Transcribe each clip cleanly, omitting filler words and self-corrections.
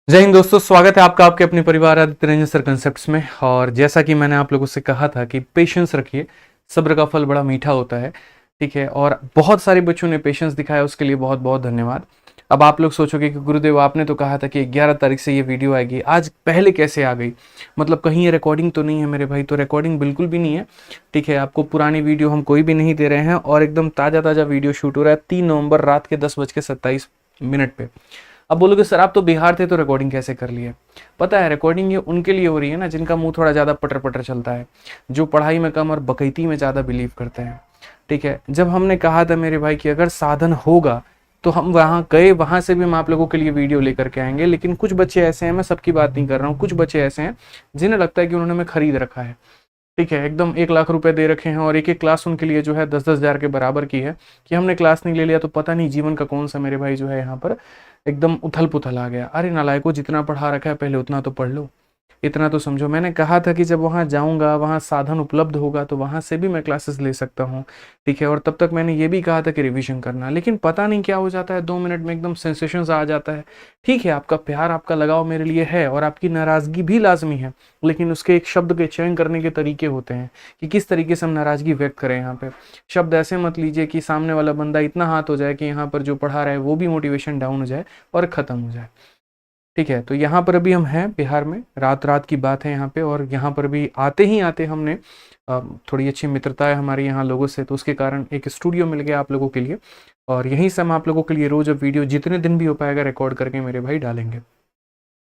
जय हिंद दोस्तों, स्वागत है आपका आपके अपने परिवार आदित्य रंजन सर कंसेप्ट्स में। और जैसा कि मैंने आप लोगों से कहा था कि पेशेंस रखिए, सब्र का फल बड़ा मीठा होता है। ठीक है, और बहुत सारे बच्चों ने पेशेंस दिखाया, उसके लिए बहुत बहुत धन्यवाद। अब आप लोग सोचोगे कि गुरुदेव आपने तो कहा था कि 11 तारीख से ये वीडियो आएगी, आज पहले कैसे आ गई? मतलब कहीं ये रिकॉर्डिंग तो नहीं है मेरे भाई? तो रिकॉर्डिंग बिल्कुल भी नहीं है। ठीक है, आपको पुरानी वीडियो हम कोई भी नहीं दे रहे हैं और एकदम ताज़ा ताज़ा वीडियो शूट हो रहा है 3 नवंबर रात के 10:27 पे। अब बोलोगे सर आप तो बिहार थे तो रिकॉर्डिंग कैसे कर लिए? पता है, रिकॉर्डिंग ये उनके लिए हो रही है ना जिनका मुंह थोड़ा ज़्यादा पटर पटर चलता है, जो पढ़ाई में कम और बकैती में ज़्यादा बिलीव करते हैं। ठीक है, जब हमने कहा था मेरे भाई कि अगर साधन होगा तो हम वहाँ गए, वहाँ से भी हम आप लोगों के लिए वीडियो लेकर के आएंगे। लेकिन कुछ बच्चे ऐसे हैं, मैं सबकी बात नहीं कर रहा हूँ, कुछ बच्चे ऐसे हैं जिन्हें लगता है कि उन्होंने हमें खरीद रखा है। ठीक है, एकदम 1 लाख रुपए दे रखे हैं और एक एक क्लास उनके लिए जो है 10-10 हज़ार के बराबर की है कि हमने क्लास नहीं ले लिया तो पता नहीं जीवन का कौन सा मेरे भाई जो है यहाँ पर एकदम उथल पुथल आ गया। अरे नालायको, जितना पढ़ा रखा है पहले उतना तो पढ़ लो, इतना तो समझो। मैंने कहा था कि जब वहाँ जाऊँगा, वहाँ साधन उपलब्ध होगा तो वहाँ से भी मैं क्लासेस ले सकता हूँ। ठीक है, और तब तक मैंने ये भी कहा था कि रिवीजन करना, लेकिन पता नहीं क्या हो जाता है, 2 मिनट में एकदम सेंसेशंस आ जाता है। ठीक है, आपका प्यार, आपका लगाव मेरे लिए है और आपकी नाराज़गी भी लाजमी है, लेकिन उसके एक शब्द के चयन करने के तरीके होते हैं कि किस तरीके से हम नाराज़गी व्यक्त करें। यहाँ पे शब्द ऐसे मत लीजिए कि सामने वाला बंदा इतना हाथ हो जाए कि यहाँ पर जो पढ़ा रहा है वो भी मोटिवेशन डाउन हो जाए और ख़त्म हो जाए। ठीक है, तो यहाँ पर अभी हम हैं बिहार में, रात रात की बात है यहाँ पे, और यहाँ पर भी आते ही आते हमने थोड़ी अच्छी मित्रता है हमारी यहाँ लोगों से, तो उसके कारण एक स्टूडियो मिल गया आप लोगों के लिए। और यहीं से हम आप लोगों के लिए रोज़ अब वीडियो जितने दिन भी हो पाएगा रिकॉर्ड करके मेरे भाई डालेंगे।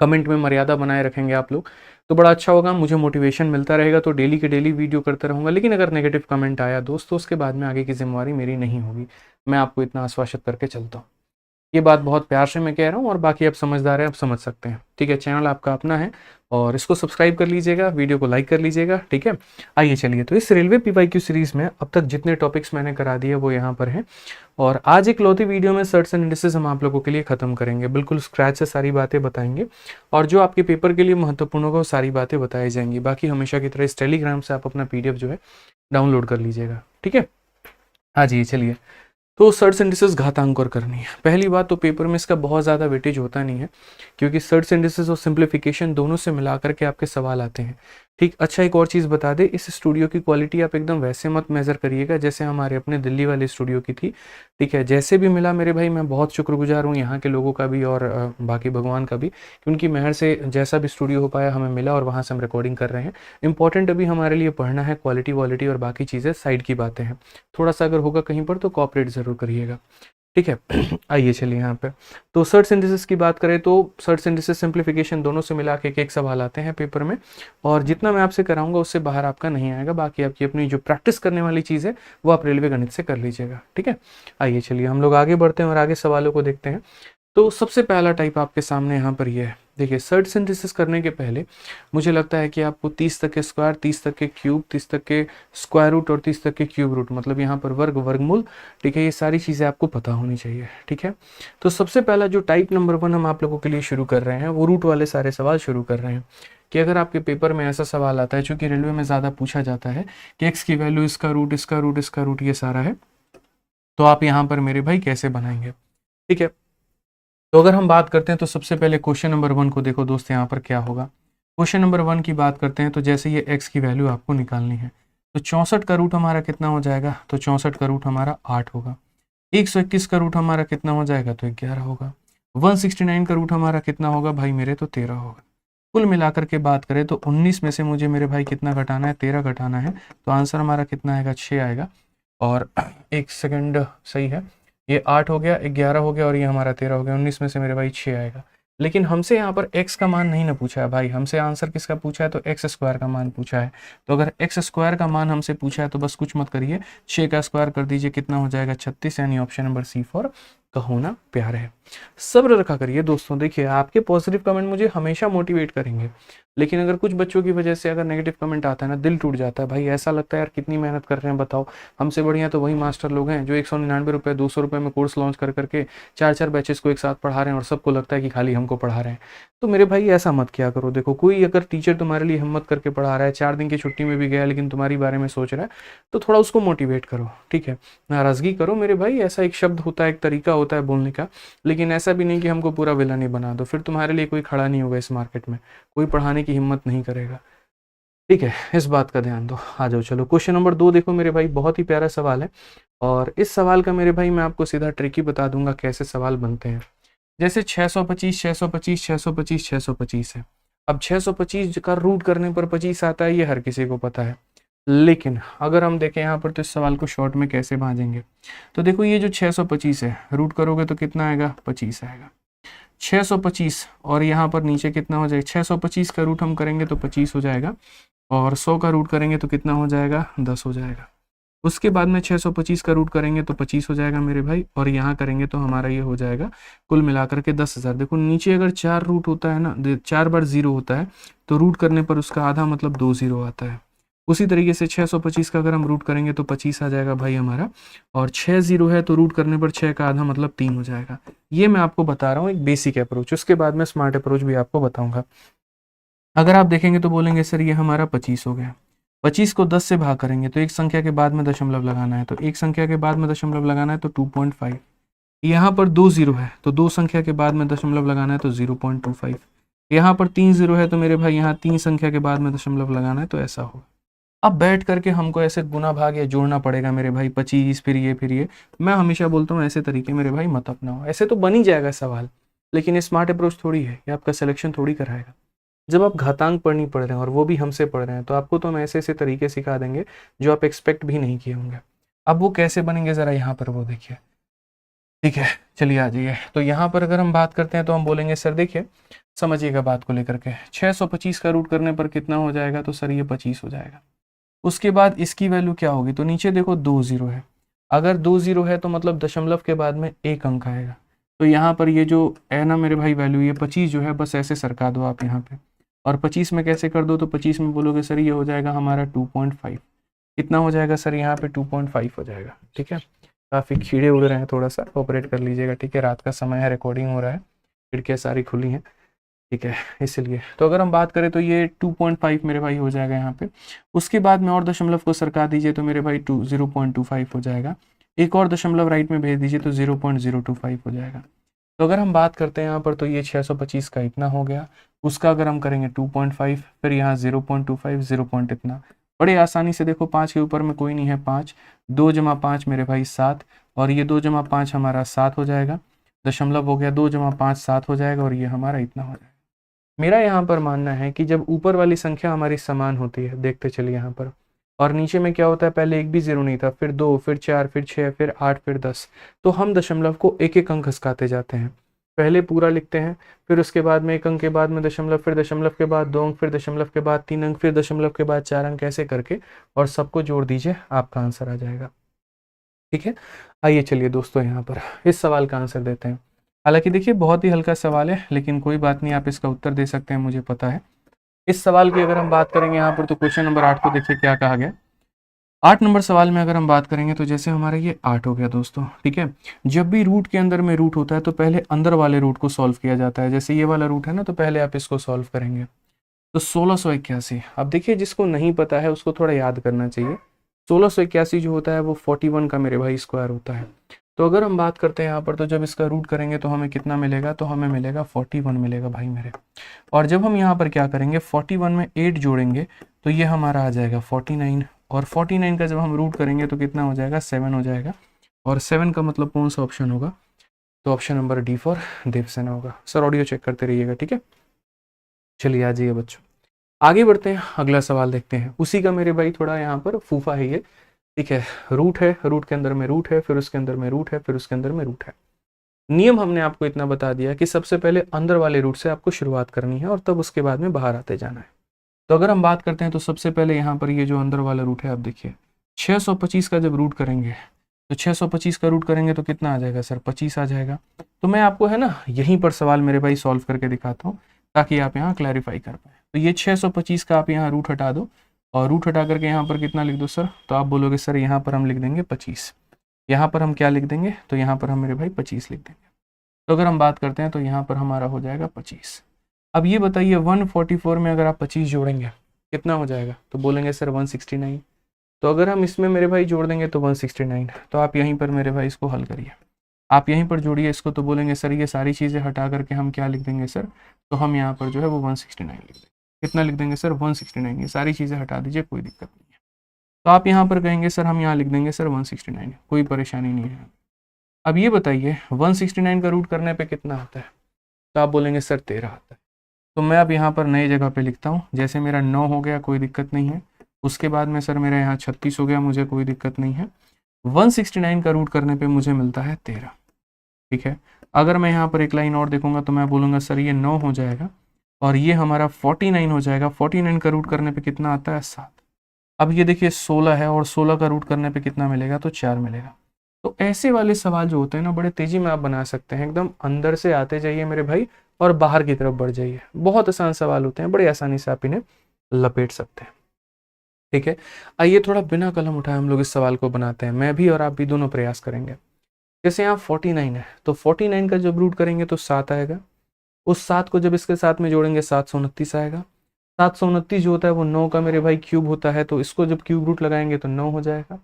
कमेंट में मर्यादा बनाए रखेंगे आप लोग तो बड़ा अच्छा होगा, मुझे मोटिवेशन मिलता रहेगा, तो डेली के डेली वीडियो करता रहूँगा। लेकिन अगर नेगेटिव कमेंट आया दोस्त तो उसके बाद में आगे की जिम्मेवारी मेरी नहीं होगी, मैं आपको इतना आश्वासित करके चलता हूँ। ये बात बहुत प्यार से मैं कह रहा हूँ और बाकी आप समझदार हैं, आप समझ सकते हैं। ठीक है, चैनल आपका अपना है और इसको सब्सक्राइब कर लीजिएगा, वीडियो को लाइक कर लीजिएगा। ठीक है, आइए चलिए, तो इस रेलवे पीवाईक्यू सीरीज़ में अब तक जितने टॉपिक्स मैंने करा दिए वो यहाँ पर हैं। और आज एक लौती वीडियो में सर्च एंड इंडिसेस हम आप लोगों के लिए ख़त्म करेंगे, बिल्कुल स्क्रैच से सारी बातें बताएंगे और जो आपके पेपर के लिए महत्वपूर्ण होगा वो सारी बातें बताई जाएंगी। बाकी हमेशा की तरह इस टेलीग्राम से आप अपना PDF जो है डाउनलोड कर लीजिएगा। ठीक है, हाँ जी चलिए। तो सर्च इंडिसेस घातांक और करनी है। पहली बात तो पेपर में इसका बहुत ज़्यादा वेटेज होता नहीं है, क्योंकि सर्च इंडिसेस और सिंप्लीफिकेशन दोनों से मिला करके आपके सवाल आते हैं। ठीक, अच्छा एक और चीज़ बता दें, इस स्टूडियो की क्वालिटी आप एकदम वैसे मत मेज़र करिएगा जैसे हमारे अपने दिल्ली वाले स्टूडियो की थी। ठीक है, जैसे भी मिला मेरे भाई, मैं बहुत शुक्रगुजार हूँ यहाँ के लोगों का भी और बाकी भगवान का भी, कि उनकी मेहर से जैसा भी स्टूडियो हो पाया हमें मिला और वहाँ से हम रिकॉर्डिंग कर रहे हैं। इंपॉर्टेंट अभी हमारे लिए पढ़ना है, क्वालिटी वॉलिटी और बाकी चीज़ें साइड की बातें हैं। थोड़ा सा अगर होगा कहीं पर तो कॉपरेट ज़रूर करिएगा। ठीक है आइए चलिए यहाँ पे, तो सर्च सिंथेसिस की बात करें तो सर्च सिंथेसिस सिंप्लीफिकेशन दोनों से मिला के एक सवाल आते हैं पेपर में, और जितना मैं आपसे कराऊंगा उससे बाहर आपका नहीं आएगा। बाकी आपकी अपनी जो प्रैक्टिस करने वाली चीज़ है वो आप रेलवे गणित से कर लीजिएगा। ठीक है, आइए चलिए हम लोग आगे बढ़ते हैं और आगे सवालों को देखते हैं। तो सबसे पहला टाइप आपके सामने यहाँ पर ये है। देखिए, सर्च सिंथेसिस करने के पहले मुझे लगता है कि आपको 30 तक के स्क्वायर, 30 तक के क्यूब, 30 तक के स्क्वायर रूट और 30 तक के क्यूब रूट, मतलब यहाँ पर वर्ग, वर्गमूल। ठीक है, ये सारी चीज़ें आपको पता होनी चाहिए। ठीक है, तो सबसे पहला जो टाइप नंबर 1 हम आप लोगों के लिए शुरू कर रहे हैं वो रूट वाले सारे सवाल शुरू कर रहे हैं। कि अगर आपके पेपर में ऐसा सवाल आता है, चूंकि रेलवे में ज़्यादा पूछा जाता है कि एक्स की वैल्यू इसका रूट, इसका रूट, इसका रूट, ये सारा है, तो आप यहाँ पर मेरे भाई कैसे बनाएंगे? ठीक है, तो अगर हम बात करते हैं तो सबसे पहले क्वेश्चन नंबर 1 को देखो दोस्त, यहाँ पर क्या होगा। क्वेश्चन नंबर 1 की बात करते हैं तो जैसे ये x की वैल्यू आपको निकालनी है, तो 64 का रूट हमारा कितना हो जाएगा? तो 64 का रूट हमारा 8 होगा। 121 का रूट हमारा कितना हो जाएगा? तो 11 होगा। 169 का रूट हमारा कितना होगा भाई मेरे? तो 13 होगा। कुल मिलाकर के बात करें तो 19 में से मुझे मेरे भाई कितना घटाना है? 13 घटाना है, तो आंसर हमारा कितना आएगा? 6 आएगा। और एक सेकंड, सही है, ये 8 हो गया, 11 हो गया और ये हमारा 13 हो गया। 19 में से मेरे भाई 6 आएगा। लेकिन हमसे यहाँ पर x का मान नहीं ना पूछा है भाई, हमसे आंसर किसका पूछा है? तो x स्क्वायर का मान पूछा है। तो अगर x स्क्वायर का मान हमसे पूछा है तो बस कुछ मत करिए, 6 का स्क्वायर कर दीजिए, कितना हो जाएगा? 36, यानी ऑप्शन नंबर C फॉर कहो ना प्यार है। सब्र रखा करिए दोस्तों, देखिए आपके पॉजिटिव कमेंट मुझे हमेशा मोटिवेट करेंगे, लेकिन अगर कुछ बच्चों की वजह से अगर नेगेटिव कमेंट आता है ना, दिल टूट जाता है भाई। ऐसा लगता है यार कितनी मेहनत कर रहे हैं बताओ, हमसे बढ़िया तो वही मास्टर लोग हैं जो 199 रुपये, 200 रुपये में कोर्स लॉन्च कर करके 4-4 बैचेस को एक साथ पढ़ा रहे हैं और सबको लगता है कि खाली हमको पढ़ा रहे हैं। तो मेरे भाई ऐसा मत किया करो। देखो, कोई अगर टीचर तुम्हारे लिए हिम्मत करके पढ़ा रहा है, 4 दिन की छुट्टी में भी गया लेकिन तुम्हारी बारे में सोच रहा है, तो थोड़ा उसको मोटिवेट करो। ठीक है, नाराज़गी करो मेरे भाई, ऐसा एक शब्द होता है, एक तरीका होता है बोलने का, लेकिन ऐसा भी नहीं कि हमको पूरा विलन ही बना दो, फिर तुम्हारे लिए कोई खड़ा नहीं होगा इस मार्केट में, कोई पढ़ाने की हिम्मत नहीं करेगा। ठीक है, इस बात का ध्यान दो। आ जाओ चलो क्वेश्चन नंबर 2 देखो मेरे भाई, बहुत ही प्यारा सवाल है, और इस सवाल का मेरे भाई मैं आपको सीधा ट्रिक ही बता दूंगा कैसे सवाल बनते हैं। जैसे 625 625 625 625 है। अब 625 का रूट करने पर 25 आता है, ये हर किसी को पता है, लेकिन अगर हम देखें यहाँ पर तो इस सवाल को शॉर्ट में कैसे भांजेंगे। तो देखो ये जो 625 है, रूट करोगे तो कितना आएगा, 25 आएगा। 625 और यहाँ पर नीचे कितना हो जाएगा, 625 का रूट हम करेंगे तो 25 हो जाएगा, और 100 का रूट करेंगे तो कितना हो जाएगा, 10 हो जाएगा। उसके बाद में 625 का रूट करेंगे तो 25 हो जाएगा मेरे भाई, और यहाँ करेंगे तो हमारा ये हो जाएगा कुल मिलाकर के 10,000। देखो नीचे अगर 4 रूट होता है ना, 4 बार 0 होता है, तो रूट करने पर उसका आधा मतलब 2 0 आता है। उसी तरीके से 625 का अगर हम रूट करेंगे तो 25 आ जाएगा भाई हमारा, और 6 0 है तो रूट करने पर 6 का आधा मतलब 3 हो जाएगा। ये मैं आपको बता रहा हूँ एक बेसिक अप्रोच, उसके बाद में स्मार्ट अप्रोच भी आपको बताऊंगा। अगर आप देखेंगे तो बोलेंगे सर ये हमारा 25 हो गया, 25 को 10 से भाग करेंगे तो एक संख्या के बाद में दशमलव लगाना है, तो एक संख्या के बाद में दशमलव लगाना है तो 2.5। यहाँ पर 2 0 है तो दो संख्या के बाद में दशमलव लगाना है तो 0.25। यहाँ पर 3 0 है तो मेरे भाई यहाँ 3 संख्या के बाद में दशमलव लगाना है, तो ऐसा होगा। अब बैठ करके हमको ऐसे गुना भाग या जोड़ना पड़ेगा मेरे भाई, 25 फिर ये। मैं हमेशा बोलता हूँ ऐसे तरीके मेरे भाई मत अपनाओ, ऐसे तो बन ही जाएगा सवाल, लेकिन स्मार्ट अप्रोच थोड़ी है, ये आपका सिलेक्शन थोड़ी कराएगा। जब आप घातांक पढ़नी पढ़ रहे हैं और वो भी हमसे पढ़ रहे हैं, तो आपको तो हम ऐसे ऐसे तरीके सिखा देंगे जो आप एक्सपेक्ट भी नहीं किए होंगे। अब वो कैसे बनेंगे ज़रा यहाँ पर वो देखिए। ठीक है, चलिए आ जाइए। तो यहाँ पर अगर हम बात करते हैं तो हम बोलेंगे सर देखिए, समझिएगा बात को लेकर के, 625 का रूट करने पर कितना हो जाएगा, तो सर ये 25 हो जाएगा। उसके बाद इसकी वैल्यू क्या होगी, तो नीचे देखो 2 0 है, अगर 2 0 है तो मतलब दशमलव के बाद में एक अंक आएगा, तो यहाँ पर ये जो है ना मेरे भाई वैल्यू, ये 25 जो है बस ऐसे सरका दो आप यहाँ पे, और 25 में कैसे कर दो, तो 25 में बोलोगे सर ये हो जाएगा हमारा 2.5। कितना हो जाएगा सर, यहाँ पे 2.5 हो जाएगा। ठीक है, काफ़ी कीड़े उड़ रहे हैं, थोड़ा सा ऑपरेट कर लीजिएगा। ठीक है, रात का समय है, रिकॉर्डिंग हो रहा है, खिड़कियाँ सारी खुली हैं, ठीक है, इसलिए। तो अगर हम बात करें तो ये 2.5 मेरे भाई हो जाएगा यहाँ पे। उसके बाद में और दशमलव को सरका दीजिए तो मेरे भाई 0.25 हो जाएगा। एक और दशमलव राइट में भेज दीजिए तो 0.025 हो जाएगा। तो अगर हम बात करते हैं यहाँ पर तो ये 625 का इतना हो गया, उसका अगर हम करेंगे 2.5, फिर यहाँ 0.25 0 पॉइंट इतना, बड़े आसानी से देखो 5 के ऊपर में कोई नहीं है, 5 2 जमा 5 मेरे भाई 7, और ये 2 जमा 5 हमारा 7 हो जाएगा, दशमलव हो गया 2 जमा 5 7 हो जाएगा, और ये हमारा इतना हो जाएगा। मेरा यहाँ पर मानना है कि जब ऊपर वाली संख्या हमारी समान होती है, देखते चलिए यहाँ पर, और नीचे में क्या होता है, पहले एक भी जीरो नहीं था, फिर 2 फिर 4 फिर 6 फिर 8 फिर 10, तो हम दशमलव को एक एक अंक घसकाते जाते हैं। पहले पूरा लिखते हैं, फिर उसके बाद में एक अंक के बाद में दशमलव, फिर दशमलव के बाद 2 अंक, फिर दशमलव के बाद 3 अंक, फिर दशमलव के बाद 4 अंक, ऐसे करके और सबको जोड़ दीजिए, आपका आंसर आ जाएगा। ठीक है, आइए चलिए दोस्तों यहाँ पर इस सवाल का आंसर देते हैं। हालांकि देखिए बहुत ही हल्का सवाल है, लेकिन कोई बात नहीं, आप इसका उत्तर दे सकते हैं, मुझे पता है। इस सवाल की अगर हम बात करेंगे यहाँ पर तो क्वेश्चन नंबर 8 को देखिए क्या कहा गया। 8 नंबर सवाल में अगर हम बात करेंगे तो जैसे हमारा ये 8 हो गया दोस्तों। ठीक है, जब भी रूट के अंदर में रूट होता है तो पहले अंदर वाले रूट को सॉल्व किया जाता है। जैसे ये वाला रूट है ना, तो पहले आप इसको सॉल्व करेंगे तो 1681। अब देखिए जिसको नहीं पता है उसको थोड़ा याद करना चाहिए। 1681 जो होता है वो 41 का मेरे भाई स्क्वायर होता है। तो अगर हम बात करते हैं यहाँ पर तो जब इसका रूट करेंगे तो हमें कितना मिलेगा, तो हमें मिलेगा 41 मिलेगा भाई मेरे। और जब हम यहाँ पर क्या करेंगे, 41 में 8 जोड़ेंगे तो ये हमारा आ जाएगा 49, और 49 का जब हम रूट करेंगे तो कितना हो जाएगा, 7 हो जाएगा। और 7 का मतलब कौन सा ऑप्शन होगा, तो option number D for Devasena होगा। सर ऑडियो चेक करते रहिएगा, ठीक है। चलिए आ जाइए बच्चों, आगे बढ़ते हैं, अगला सवाल देखते हैं। उसी का मेरे भाई थोड़ा यहाँ पर फूफा है ये। ठीक है, रूट है, रूट के अंदर में रूट है, फिर उसके अंदर में रूट है, फिर उसके अंदर में रूट है। नियम हमने आपको इतना बता दिया कि सबसे पहले अंदर वाले रूट से आपको शुरुआत करनी है और तब उसके बाद में बाहर आते जाना है। तो अगर हम बात करते हैं तो सबसे पहले यहाँ पर ये जो अंदर वाला रूट है, आप देखिए 625 का जब रूट करेंगे तो 625 का रूट करेंगे तो कितना आ जाएगा सर, 25 आ जाएगा। तो मैं आपको है ना यहीं पर सवाल मेरे भाई सॉल्व करके दिखाता हूँ ताकि आप यहाँ क्लैरिफाई कर पाए। तो ये 625 का आप यहाँ रूट हटा दो, और रूट हटा करके यहाँ पर कितना लिख दो सर, तो आप बोलोगे सर यहाँ पर हम लिख देंगे 25। यहाँ पर हम क्या लिख देंगे, तो यहाँ पर हम मेरे भाई 25 लिख देंगे। तो अगर हम बात करते हैं तो यहाँ पर हमारा हो जाएगा 25। अब ये बताइए 144 में अगर आप 25 जोड़ेंगे कितना हो जाएगा, तो बोलेंगे सर 169। तो अगर हम इसमें मेरे भाई जोड़ देंगे तो 169। तो आप यहीं पर मेरे भाई इसको हल करिए। आप यहीं पर जोड़िए इसको, तो बोलेंगे सर ये सारी चीज़ें हटा करके हम क्या लिख देंगे सर, तो हम यहाँ पर जो है वो 169 लिख देंगे। कितना लिख देंगे सर, 169। ये सारी चीज़ें हटा दीजिए, कोई दिक्कत नहीं है। तो आप यहाँ पर कहेंगे सर हम यहाँ लिख देंगे सर 169, कोई परेशानी नहीं है। अब ये बताइए 169 का रूट करने पे कितना आता है, तो आप बोलेंगे सर 13 आता है। तो मैं अब यहाँ पर नई जगह पे लिखता हूँ, जैसे मेरा 9 हो गया, कोई दिक्कत नहीं है। उसके बाद में सर मेरा यहाँ 36 हो गया, मुझे कोई दिक्कत नहीं है। 169 का रूट करने पे मुझे मिलता है 13, ठीक है। अगर मैं यहाँ पर एक लाइन और देखूंगा तो मैं बोलूँगा सर ये 9 हो जाएगा और ये हमारा 49 हो जाएगा। 49 का रूट करने पे कितना आता है, 7। अब ये देखिए 16 है और 16 का रूट करने पे कितना मिलेगा, तो 4 मिलेगा। तो ऐसे वाले सवाल जो होते हैं ना, बड़े तेजी में आप बना सकते हैं। एकदम अंदर से आते जाइए मेरे भाई और बाहर की तरफ बढ़ जाइए। बहुत आसान सवाल होते हैं, बड़े आसानी से आप इन्हें लपेट सकते हैं, ठीक है। आइए थोड़ा बिना कलम उठाए हम लोग इस सवाल को बनाते हैं। मैं भी और आप भी दोनों प्रयास करेंगे। जैसे यहाँ 49 है, तो 49 का जब रूट करेंगे तो 7 आएगा। उस 7 को जब इसके साथ में जोड़ेंगे 729 आएगा। 729 जो होता है वो 9 का मेरे भाई क्यूब होता है, तो इसको जब क्यूब रूट लगाएंगे तो 9 हो जाएगा।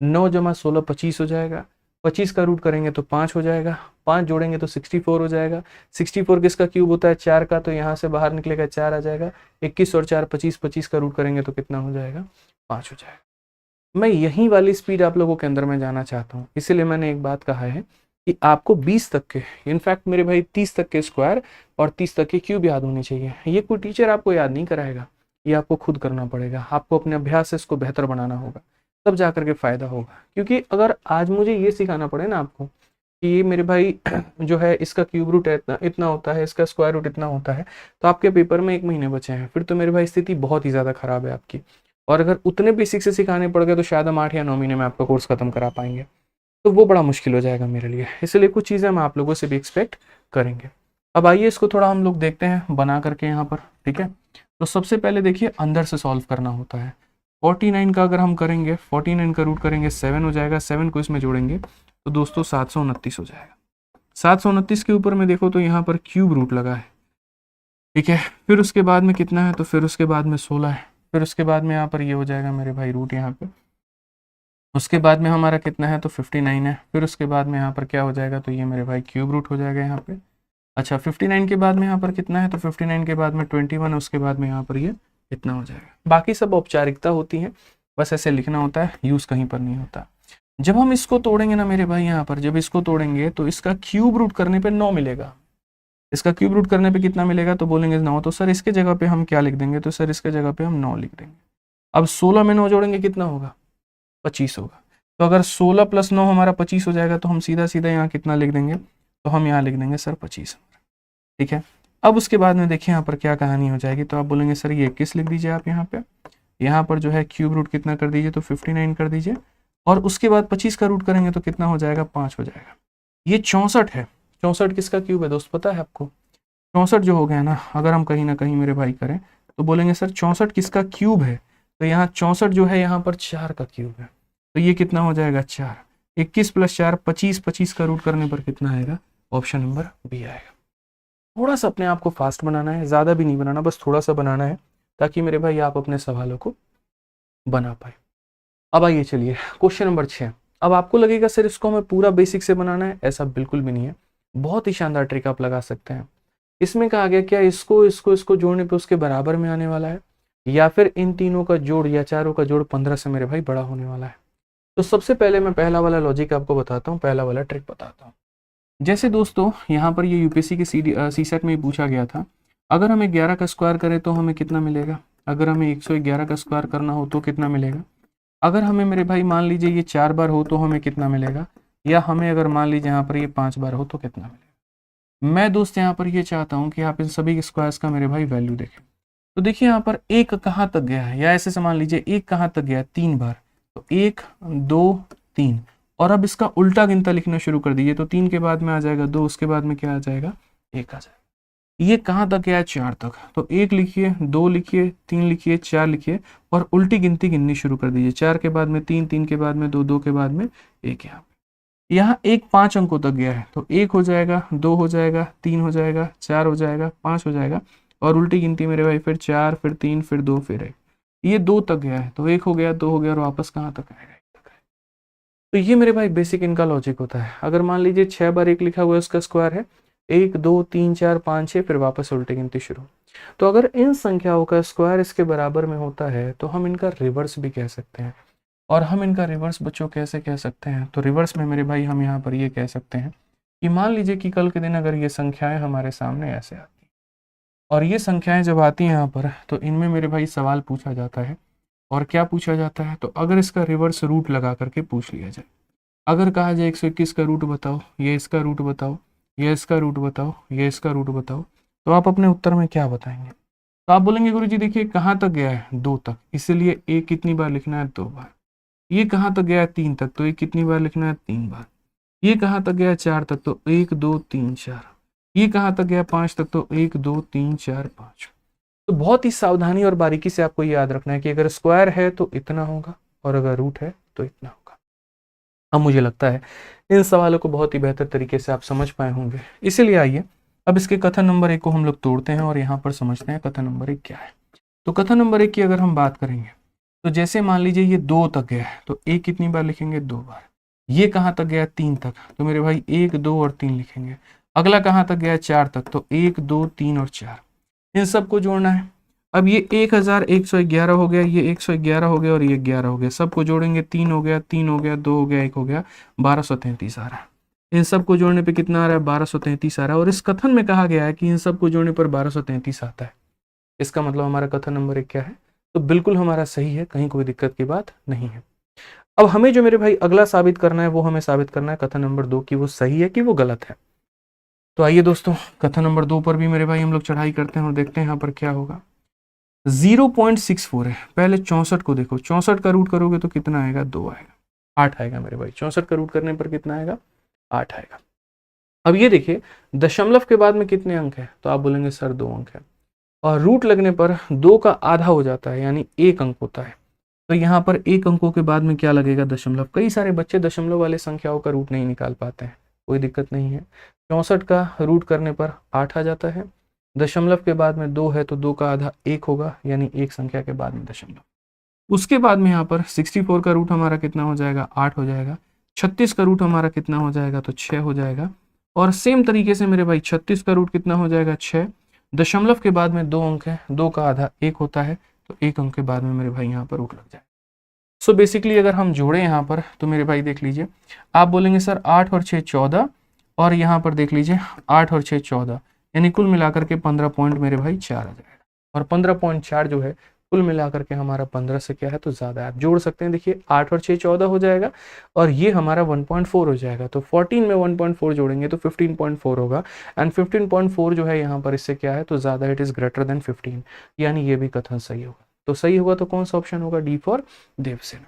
9 जमा 16 25 हो जाएगा। 25 का रूट करेंगे तो 5 हो जाएगा। 5 जोड़ेंगे तो 64 हो जाएगा। 64 किसका क्यूब होता है, 4 का, तो यहाँ से बाहर निकलेगा 4 आ जाएगा। 21 और 4 25, 25 का रूट करेंगे तो कितना हो जाएगा, 5 हो जाएगा। मैं यही वाली स्पीड आप लोगों के अंदर में जाना चाहता हूँ, इसीलिए मैंने एक बात कहा है कि आपको 20 तक के, इनफैक्ट मेरे भाई 30 तक के स्क्वायर और 30 तक के क्यूब याद होने चाहिए। ये कोई टीचर आपको याद नहीं कराएगा, ये आपको खुद करना पड़ेगा। आपको अपने अभ्यास से इसको बेहतर बनाना होगा, तब जा करके फायदा होगा। क्योंकि अगर आज मुझे ये सिखाना पड़े ना आपको कि ये मेरे भाई जो है इसका क्यूब रूट इतना इतना होता है, इसका स्क्वायर रूट इतना होता है, तो आपके पेपर में 1 महीने बचे हैं, फिर तो मेरे भाई स्थिति बहुत ही ज़्यादा खराब है आपकी। और अगर उतने बेसिक से सिखाने पड़ गए तो शायद हम 8 या 9 महीने में आपका कोर्स खत्म करा पाएंगे, तो वो बड़ा मुश्किल हो जाएगा मेरे लिए। इसलिए कुछ चीज़ें हम आप लोगों से भी एक्सपेक्ट करेंगे। अब आइए इसको थोड़ा हम लोग देखते हैं बना करके यहाँ पर, ठीक है। तो सबसे पहले देखिए अंदर से सॉल्व करना होता है। 49 का अगर हम करेंगे, 49 का रूट करेंगे 7 हो जाएगा। 7 को इसमें जोड़ेंगे तो दोस्तों 729 हो जाएगा। 729 के ऊपर में देखो तो यहाँ पर क्यूब रूट लगा है, ठीक है। फिर उसके बाद में कितना है, तो फिर उसके बाद में 16 है। फिर उसके बाद में यहाँ पर ये हो जाएगा मेरे भाई रूट यहाँ पे। उसके बाद में हमारा कितना है, तो 59 है। फिर उसके बाद में यहाँ पर क्या हो जाएगा, तो ये मेरे भाई क्यूब रूट हो जाएगा यहाँ पे। अच्छा 59 के बाद में यहाँ पर कितना है, तो 59 के बाद में 21 है। उसके बाद में यहाँ पर ये इतना हो जाएगा। बाकी सब औपचारिकता होती है, बस ऐसे लिखना होता है, यूज़ कहीं पर नहीं होता। जब हम इसको तोड़ेंगे ना मेरे भाई, यहाँ पर जब इसको तोड़ेंगे तो इसका क्यूब रूट करने पर 9 मिलेगा। इसका क्यूब रूट करने पे कितना मिलेगा, तो बोलेंगे 9। तो सर इसके जगह पे हम क्या लिख देंगे, तो सर इसके जगह पे हम 9 लिख देंगे। अब 16 में 9 जोड़ेंगे कितना होगा, 25 होगा। तो अगर 16 + 9 हमारा 25 हो जाएगा, तो हम सीधा सीधा यहाँ कितना लिख देंगे, तो हम यहाँ लिख देंगे सर 25, ठीक है। अब उसके बाद में देखिए यहाँ पर क्या कहानी हो जाएगी, तो आप बोलेंगे सर ये 21 लिख दीजिए आप यहाँ पे। यहाँ पर जो है क्यूब रूट कितना कर दीजिए, तो 59 कर दीजिए। और उसके बाद 25 का रूट करेंगे तो कितना हो जाएगा, 5 हो जाएगा। ये 64 है। 64 किसका क्यूब है दोस्त, पता है आपको? 64 जो हो गया ना, अगर हम कहीं ना कहीं मेरे भाई करें तो बोलेंगे सर 64 किसका क्यूब है, तो यहाँ 64 जो है यहाँ पर 4 का क्यूब है। तो ये कितना हो जाएगा, 4। 21 + 4 25, 25 का रूट करने पर कितना आएगा, ऑप्शन नंबर बी आएगा। थोड़ा सा अपने आप को फास्ट बनाना है, ज़्यादा भी नहीं बनाना, बस थोड़ा सा बनाना है, ताकि मेरे भाई आप अपने सवालों को बना पाए। अब आइए चलिए क्वेश्चन नंबर 6। अब आपको लगेगा सर इसको हमें पूरा बेसिक से बनाना है, ऐसा बिल्कुल भी नहीं है। बहुत ही शानदार ट्रिक आप लगा सकते हैं। इसमें कहा गया क्या इसको इसको इसको जोड़ने पे उसके बराबर में आने वाला है, या फिर इन तीनों का जोड़ या चारों का जोड़ 15 से मेरे भाई बड़ा होने वाला है। तो सबसे पहले मैं पहला वाला लॉजिक आपको बताता हूँ, पहला वाला ट्रिक बताता हूँ। जैसे दोस्तों यहाँ पर ये यूपीएससी के सी सेट में पूछा गया था, अगर हमें 11 का स्क्वायर करें तो हमें कितना मिलेगा, अगर हमें 111 का स्क्वायर करना हो तो कितना मिलेगा, अगर हमें मेरे भाई मान लीजिए ये 4 बार हो तो हमें कितना मिलेगा, या हमें अगर मान लीजिए यहाँ पर ये 5 बार हो तो कितना मिलेगा। मैं दोस्त यहाँ पर ये चाहता हूँ कि आप इन सभी स्क्वायर्स का मेरे भाई वैल्यू देखें। तो देखिए यहाँ पर 1 कहाँ तक गया है, या ऐसे से मान लीजिए 1 कहाँ तक गया है, 3 बार। तो 1 2 3, और अब इसका उल्टा गिनता लिखना शुरू कर दीजिए। तो 3 के बाद में आ जाएगा 2, उसके बाद में क्या आ जाएगा, 1 आ जाएगा। ये कहाँ तक गया है, 4 तक। तो 1 लिखिए, 2 लिखिए, 3 लिखिए, 4 लिखिए, और उल्टी गिनती गिननी शुरू कर दीजिए। 4 के बाद में 3, 3 के बाद में 2, 2 के बाद में 1। यहाँ 1 5 अंकों तक गया है, तो 1 हो जाएगा, 2 हो जाएगा, 3 हो जाएगा, 4 हो जाएगा, 5 हो जाएगा, और उल्टी गिनती मेरे भाई फिर 4, फिर 3, फिर 2, फिर 1। ये 2 तक गया है, तो 1 हो गया, 2 हो गया, और वापस कहाँ तक आएगा, 1 तक आएगा। तो ये मेरे भाई बेसिक इनका लॉजिक होता है। अगर मान लीजिए 6 बार 1 लिखा हुआ है, उसका स्क्वायर है 1 2 3 4 5 6, फिर वापस उल्टी गिनती शुरू। तो अगर इन संख्याओं का स्क्वायर इसके बराबर में होता है तो हम इनका रिवर्स भी कह सकते हैं। और हम इनका रिवर्स बच्चों कैसे कह सकते हैं, तो रिवर्स में मेरे भाई हम यहाँ पर ये कह सकते हैं कि मान लीजिए कि कल के दिन अगर ये संख्याएं हमारे सामने ऐसे आती हैं, और ये संख्याएं जब आती हैं यहाँ पर, तो इनमें मेरे भाई सवाल पूछा जाता है। और क्या पूछा जाता है, तो अगर इसका रिवर्स रूट लगा करके पूछ लिया जाए। अगर कहा जाए 121 का रूट बताओ, ये इसका रूट बताओ, ये इसका रूट बताओ, ये इसका रूट बताओ, तो आप अपने उत्तर में क्या बताएंगे? तो आप बोलेंगे गुरुजी देखिए कहाँ तक गया है 2 तक, इसीलिए ए कितनी बार लिखना है 2 बार। ये कहाँ तक गया है 3 तक, तो ये कितनी बार लिखना है 3 बार। ये कहाँ तक गया 4 तक, तो 1 2 3 4। ये कहाँ तक गया 5 तक, तो 1 2 3 4 5। तो बहुत ही सावधानी और बारीकी से आपको याद रखना है कि अगर स्क्वायर है तो इतना होगा, और अगर रूट है तो इतना होगा। अब मुझे लगता है इन सवालों को बहुत ही बेहतर तरीके से आप समझ पाए होंगे, इसीलिए आइए अब इसके कथन नंबर 1 को हम लोग तोड़ते हैं और यहाँ पर समझते हैं कथन नंबर 1 क्या है। तो कथन नंबर 1 की अगर हम बात करेंगे, तो जैसे मान लीजिए ये 2 तक गया है, तो ए कितनी बार लिखेंगे 2 बार। ये कहाँ तक गया 3 तक, तो मेरे भाई 1 2 और 3 लिखेंगे। अगला कहाँ तक गया 4 तक, तो 1 2 3 और 4। इन सबको जोड़ना है। अब ये 1111 हो गया, ये 111 हो गया और ये 11 हो गया, सबको जोड़ेंगे 3 हो गया, 3 हो गया, 2 हो गया, 1 हो गया, 1233 आ रहा है। इन सबको जोड़ने पे कितना आ रहा है 1233 आ रहा है। और इस कथन में कहा गया है कि इन सबको जोड़ने पर 1233 आता है। इसका मतलब हमारा कथन नंबर 1 क्या है, तो बिल्कुल हमारा सही है, कहीं कोई दिक्कत की बात नहीं है। अब हमें जो मेरे भाई अगला साबित करना है, वो हमें साबित करना है कथन नंबर 2 की वो सही है कि वो गलत है। तो आइए दोस्तों कथन नंबर 2 पर भी मेरे भाई हम लोग चढ़ाई करते हैं और देखते हैं यहाँ पर क्या होगा। 0.64 है, पहले 64 को देखो, 64 का रूट करोगे तो कितना आएगा 2 आएगा, 8 आएगा मेरे भाई। 64 का रूट करने पर कितना आएगा 8 आएगा। अब ये देखिए दशमलव के बाद में कितने अंक है, तो आप बोलेंगे सर 2 अंक है, और रूट लगने पर 2 का आधा हो जाता है यानी 1 अंक होता है। तो यहाँ पर 1 अंकों के बाद में क्या लगेगा दशमलव। कई सारे बच्चे दशमलव वाले संख्याओं का रूट नहीं निकाल पाते हैं, कोई दिक्कत नहीं है। 64 का रूट करने पर 8 आ जाता है। दशमलव के बाद में 2 है तो 2 का आधा 1 होगा, यानी एक संख्या के बाद में दशमलव। उसके बाद में यहाँ पर 64 का रूट हमारा कितना हो जाएगा 8 हो जाएगा। 36 का रूट हमारा कितना हो जाएगा, तो 6 हो जाएगा। और सेम तरीके से मेरे भाई 36 का रूट कितना हो जाएगा 6। दशमलव के बाद में 2 अंक है, 2 का आधा 1 होता है, तो 1 अंक के बाद में मेरे भाई यहाँ पर रूट लग जाएगा। सो बेसिकली अगर हम जोड़े यहाँ पर, तो मेरे भाई देख लीजिए, आप बोलेंगे सर 8 और 6 14, और यहाँ पर देख लीजिए 8 और 6 14, यानी कुल मिलाकर के 15 पॉइंट मेरे भाई 4 आ जाएगा। और 15.4 जो है कुल मिलाकर के हमारा 15 से क्या है तो ज़्यादा है। आप जोड़ सकते हैं, देखिए 8 और 6 14 हो जाएगा, और ये हमारा 1.4 हो जाएगा। तो 14 में 1.4 जोड़ेंगे तो 15.4 होगा, एंड 15.4 जो है यहाँ पर इससे क्या है तो ज़्यादा, इट इज़ ग्रेटर देन 15, यानी ये भी कथन सही होगा। तो सही होगा तो कौन सा ऑप्शन होगा, डी फॉर देवसेना।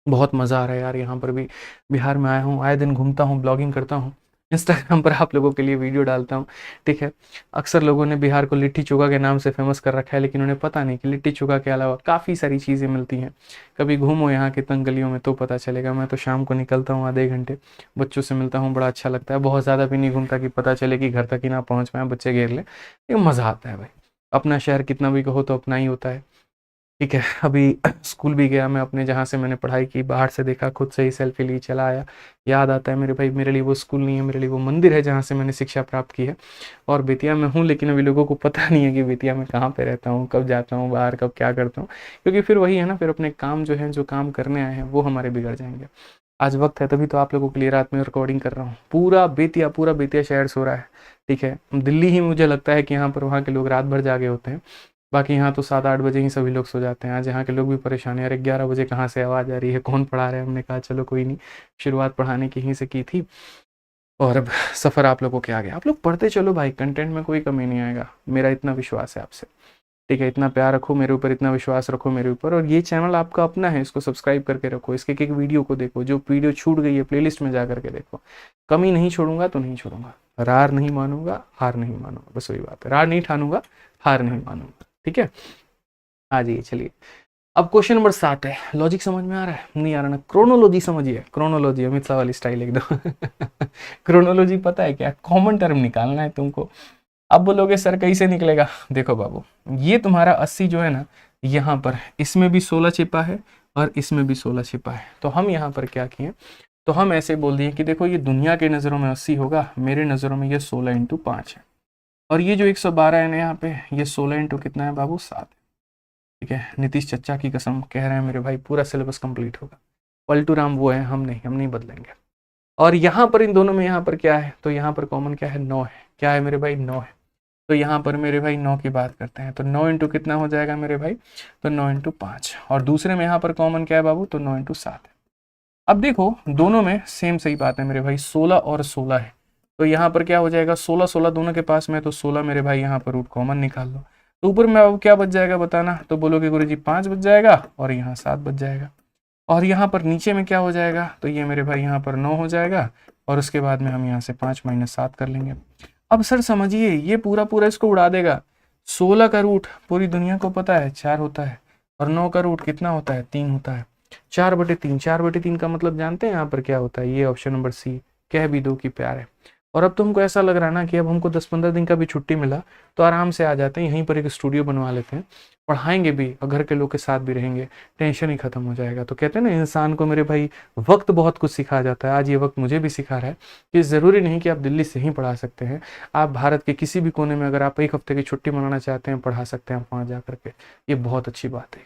बहुत मज़ा आ रहा है यार, यहाँ पर भी बिहार में आया हूँ, आए दिन घूमता हूँ, ब्लॉगिंग करता हूँ, इंस्टाग्राम पर आप लोगों के लिए वीडियो डालता हूँ, ठीक है। अक्सर लोगों ने बिहार को लिट्टी चोखा के नाम से फेमस कर रखा है, लेकिन उन्हें पता नहीं कि लिट्टी चोखा के अलावा काफ़ी सारी चीज़ें मिलती हैं। कभी घूमो यहाँ के तंग गलियों में तो पता चलेगा। मैं तो शाम को निकलता हूँ आधे घंटे, बच्चों से मिलता हूँ, बड़ा अच्छा लगता है। बहुत ज़्यादा भी नहीं घूमता कि पता चले कि घर तक ही ना पहुँच पाए, बच्चे घेर ले, ये मज़ा आता है भाई। अपना शहर कितना भी कहो तो अपना ही होता है, ठीक है। अभी स्कूल भी गया मैं अपने, जहाँ से मैंने पढ़ाई की, बाहर से देखा, खुद से ही सेल्फी ली, चला आया। याद आता है मेरे भाई, मेरे लिए वो स्कूल नहीं है, मेरे लिए वो मंदिर है जहाँ से मैंने शिक्षा प्राप्त की है। और बेतिया में हूँ, लेकिन अभी लोगों को पता नहीं है कि बेतिया में कहाँ पे रहता हूँ, कब जाता हूँ बाहर, कब क्या करता हूँ, क्योंकि फिर वही है ना, फिर अपने काम जो है, जो काम करने आए हैं वो हमारे बिगड़ जाएंगे। आज वक्त है तभी तो आप लोगों के लिए रात में रिकॉर्डिंग कर रहा हूँ। पूरा बेतिया शहर सो रहा है, ठीक है। दिल्ली ही मुझे लगता है कि यहाँ पर वहाँ के लोग रात भर जागे होते हैं, बाकी यहाँ तो 7-8 बजे ही सभी लोग सो जाते हैं। आज यहाँ के लोग भी परेशान हैं, अरे 11 बजे कहाँ से आवाज़ आ रही है, कौन पढ़ा रहा है। हमने कहा चलो कोई नहीं, शुरुआत पढ़ाने की ही से की थी, और अब सफ़र आप लोगों के आगे। आप लोग पढ़ते चलो भाई, कंटेंट में कोई कमी नहीं आएगा, मेरा इतना विश्वास है आपसे, ठीक है। इतना प्यार रखो मेरे ऊपर, इतना विश्वास रखो मेरे ऊपर, और ये चैनल आपका अपना है, इसको सब्सक्राइब करके रखो, इसके एक एक वीडियो को देखो, जो वीडियो छूट गई है प्लेलिस्ट में जा करके देखो। कमी नहीं छोड़ूंगा तो नहीं छोड़ूंगा, रार नहीं मानूंगा, हार नहीं मानूंगा, बस वही बात है, रार नहीं ठानूंगा, हार नहीं मानूंगा, ठीक है। आ जाइए, चलिए अब क्वेश्चन नंबर 7 है। लॉजिक समझ में आ रहा है, नहीं आ रहा ना, क्रोनोलॉजी समझिए, क्रोनोलॉजी अमित शाह वाली स्टाइल एकदम। क्रोनोलॉजी पता है क्या, कॉमन टर्म निकालना है तुमको। अब बोलोगे सर कैसे निकलेगा, देखो बाबू, ये तुम्हारा 80 जो है ना, यहाँ पर इसमें भी 16 छिपा है, और इसमें भी 16 छिपा है। तो हम यहाँ पर क्या किए, तो हम ऐसे बोल दिए कि देखो ये दुनिया के नज़रों में 80 होगा, मेरे नज़रों में ये 16 इंटू 5 है, और ये जो 112 है ना यहाँ पे, ये 16 इंटू कितना है बाबू, 7 है। ठीक है, नीतीश चच्चा की कसम कह रहे हैं मेरे भाई, पूरा सिलेबस कंप्लीट होगा। पलटू राम वो है, हम नहीं बदलेंगे। और यहाँ पर इन दोनों में यहाँ पर क्या है, तो यहाँ पर कॉमन क्या है, 9 है। क्या है मेरे भाई, 9 है। तो यहाँ पर मेरे भाई 9 की बात करते हैं, तो 9 इंटू कितना हो जाएगा मेरे भाई, तो 9 इंटू 5। और दूसरे में यहाँ पर कॉमन क्या है बाबू, तो 9 इंटू 7 है। अब देखो दोनों में सेम सही बात है मेरे भाई, 16 और 16 है। तो यहाँ पर क्या हो जाएगा, 16 16 दोनों के पास में, तो 16 मेरे भाई यहाँ पर रूट कॉमन निकाल लो। तो ऊपर में अब क्या बच जाएगा बताना, तो बोलोगे गुरुजी 5 बच जाएगा और यहाँ 7 बच जाएगा। और यहाँ पर नीचे में क्या हो जाएगा, तो ये मेरे भाई यहाँ पर 9 हो जाएगा, और उसके बाद में हम यहाँ से 5 माइनस 7 कर लेंगे। अब सर समझिए, ये पूरा पूरा इसको उड़ा देगा। 16 का रूट पूरी दुनिया को पता है 4 होता है, और 9 का रूट कितना होता है, 3 होता है। 4/3, 4/3 का मतलब जानते हैं यहाँ पर क्या होता है, ये ऑप्शन नंबर सी, कह भी दो कि प्यार है। और अब तो हमको ऐसा लग रहा है ना कि अब हमको 10-15 दिन का भी छुट्टी मिला तो आराम से आ जाते हैं, यहीं पर एक स्टूडियो बनवा लेते हैं, पढ़ाएंगे भी और घर के लोग के साथ भी रहेंगे, टेंशन ही खत्म हो जाएगा। तो कहते हैं ना, इंसान को मेरे भाई वक्त बहुत कुछ सिखा जाता है। आज ये वक्त मुझे भी सिखा रहा है कि ज़रूरी नहीं कि आप दिल्ली से ही पढ़ा सकते हैं, आप भारत के किसी भी कोने में अगर आप एक हफ्ते की छुट्टी मनाना चाहते हैं, पढ़ा सकते हैं आप वहाँ जा करके। ये बहुत अच्छी बात है।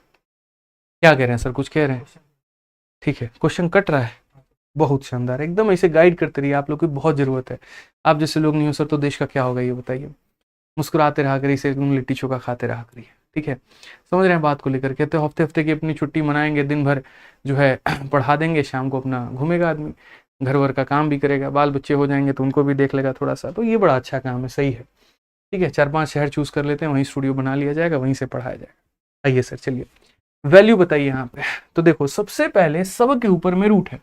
क्या कह रहे हैं सर, कुछ कह रहे हैं? ठीक है, क्वेश्चन कट रहा है, बहुत शानदार, एकदम ऐसे गाइड करते रहिए, आप लोग की बहुत ज़रूरत है। आप जैसे लोग नहीं हो सर तो देश का क्या होगा ये बताइए। मुस्कुराते रहा करिए, से लिट्टी चोखा खाते रहा करिए। ठीक है, समझ रहे हैं बात को लेकर के। तो हफ्ते हफ्ते की अपनी छुट्टी मनाएंगे, दिन भर जो है पढ़ा देंगे, शाम को अपना घूमेगा आदमी, घर वर का काम भी करेगा, बाल बच्चे हो जाएंगे तो उनको भी देख लेगा थोड़ा सा। तो ये बड़ा अच्छा काम है, सही है। ठीक है, 4-5 शहर चूज कर लेते हैं, वहीं स्टूडियो बना लिया जाएगा, वहीं से पढ़ाया जाएगा। आइए सर, चलिए वैल्यू बताइए यहाँ पे। तो देखो सबसे पहले सब के ऊपर में रूट है,